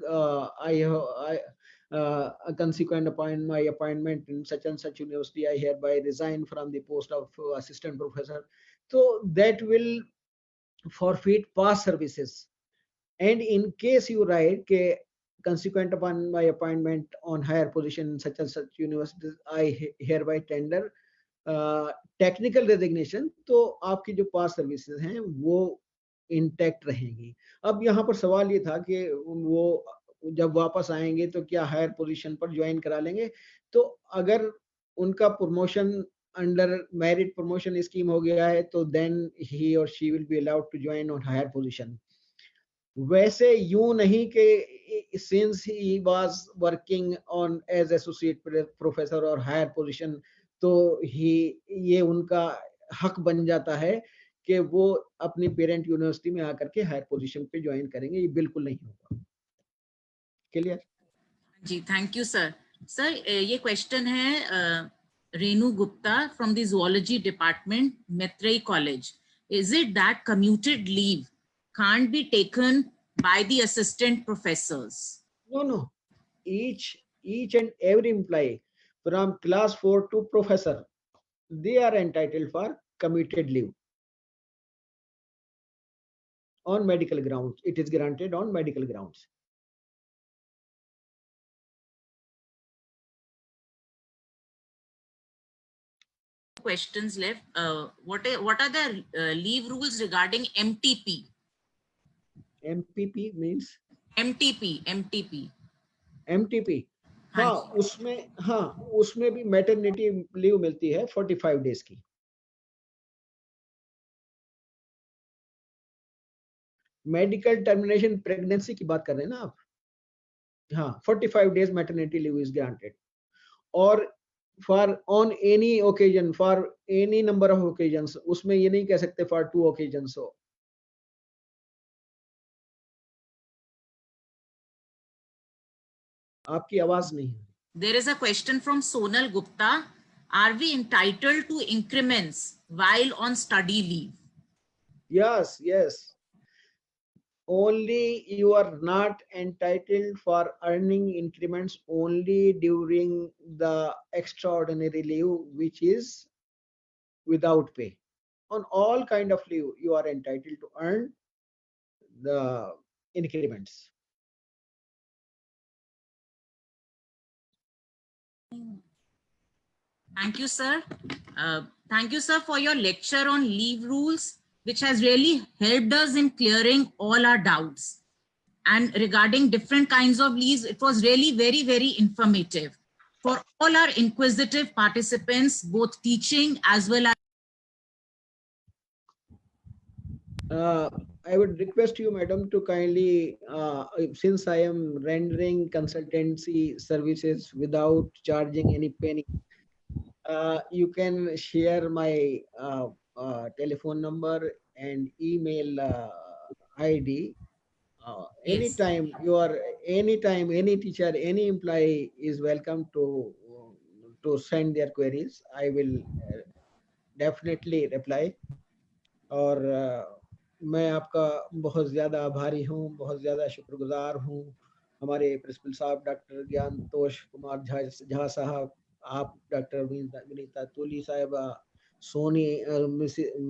consequent upon my appointment in such and such university, I hereby resign from the post of assistant professor, so that will forfeit past services। and in case you write ke consequent upon my appointment on higher position in such and such universities, I hereby tender technical resignation, तो आपकी जो पास services हैं वो intact रहेंगी। अब यहाँ पर सवाल ये था कि वो जब वापस आएंगे तो क्या हायर पोजीशन पर ज्वाइन करा लेंगे। तो अगर उनका promotion under merit promotion scheme हो गया है तो देन ही और she will be allowed to join on higher position. वैसे यूं नहीं कि since he was working on as associate professor और हायर पोजीशन तो ही ये उनका हक बन जाता है कि वो अपनी पेरेंट यूनिवर्सिटी में आकर के हायर पोजीशन पे ज्वाइन करेंगे। ये बिल्कुल नहीं होगा। क्लियर? जी, थैंक यू सर। सर ये क्वेश्चन है Renu Gupta from the zoology department, Maitreyi College. Is it that commuted leave can't be taken by the assistant professors? No, each and every employee from class 4 to professor, they are entitled for commuted leave on medical grounds. It is granted on medical grounds. Questions left. What are the leave rules regarding MTP? MPP means MTP. हाँ, उसमें भी maternity leave मिलती है 45 days की। Medical termination pregnancy की बात कर रहे हैं ना आप? हाँ, 45 days maternity leave is granted. और for on any occasion, for any number of occasions, उसमें ये नहीं कह सकते फॉर 2 ओकेजन्स हो। आपकी आवाज नहीं है। There is a question from Sonal Gupta. Are we entitled to increments while on study leave? Yes. Only you are not entitled for earning increments only during the extraordinary leave, which is without pay. On all kind of leave, you are entitled to earn the increments. Thank you, sir. Thank you, sir, for your lecture on leave rules. which has really helped us in clearing all our doubts. And regarding different kinds of leaves, it was really very, very informative for all our inquisitive participants, both teaching as well as. I would request you, madam, to kindly, since I am rendering consultancy services without charging any penny, you can share my telephone number and email ID. Yes. Anytime any teacher, any employee is welcome to send their queries. I will definitely reply. और मैं आपका बहुत ज़्यादा आभारी हूँ, बहुत ज़्यादा शुक्रगुजार हूँ। हमारे प्रिंसिपल साहब डॉक्टर ज्ञानतोष कुमार झा साहब, आप डॉक्टर विनीता तूली साहिबा,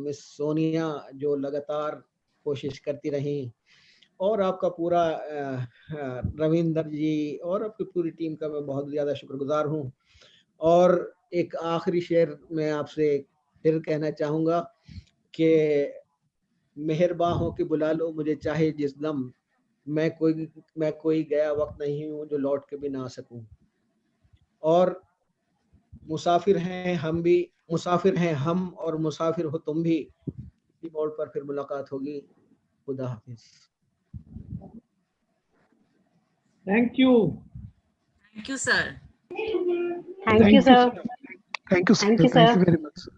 मिस सोनिया जो लगातार कोशिश करती रहीं, और आपका पूरा रविंदर जी और आपकी पूरी टीम का मैं बहुत ज़्यादा शुक्रगुजार हूँ। और एक आखिरी शेर मैं आपसे फिर कहना चाहूँगा कि मेहरबान हो के बुला लो मुझे चाहे जिस दम, मैं कोई गया वक्त नहीं हूँ जो लौट के भी ना आ सकूं। और मुसाफिर हैं हम और मुसाफिर हो तुम भी। इसी मोड़ पर फिर मुलाकात होगी। खुदा हाफिज। Thank you. Thank you, sir. Thank you, sir. Thank you, sir. Thank you, Thank sir. you very much, sir.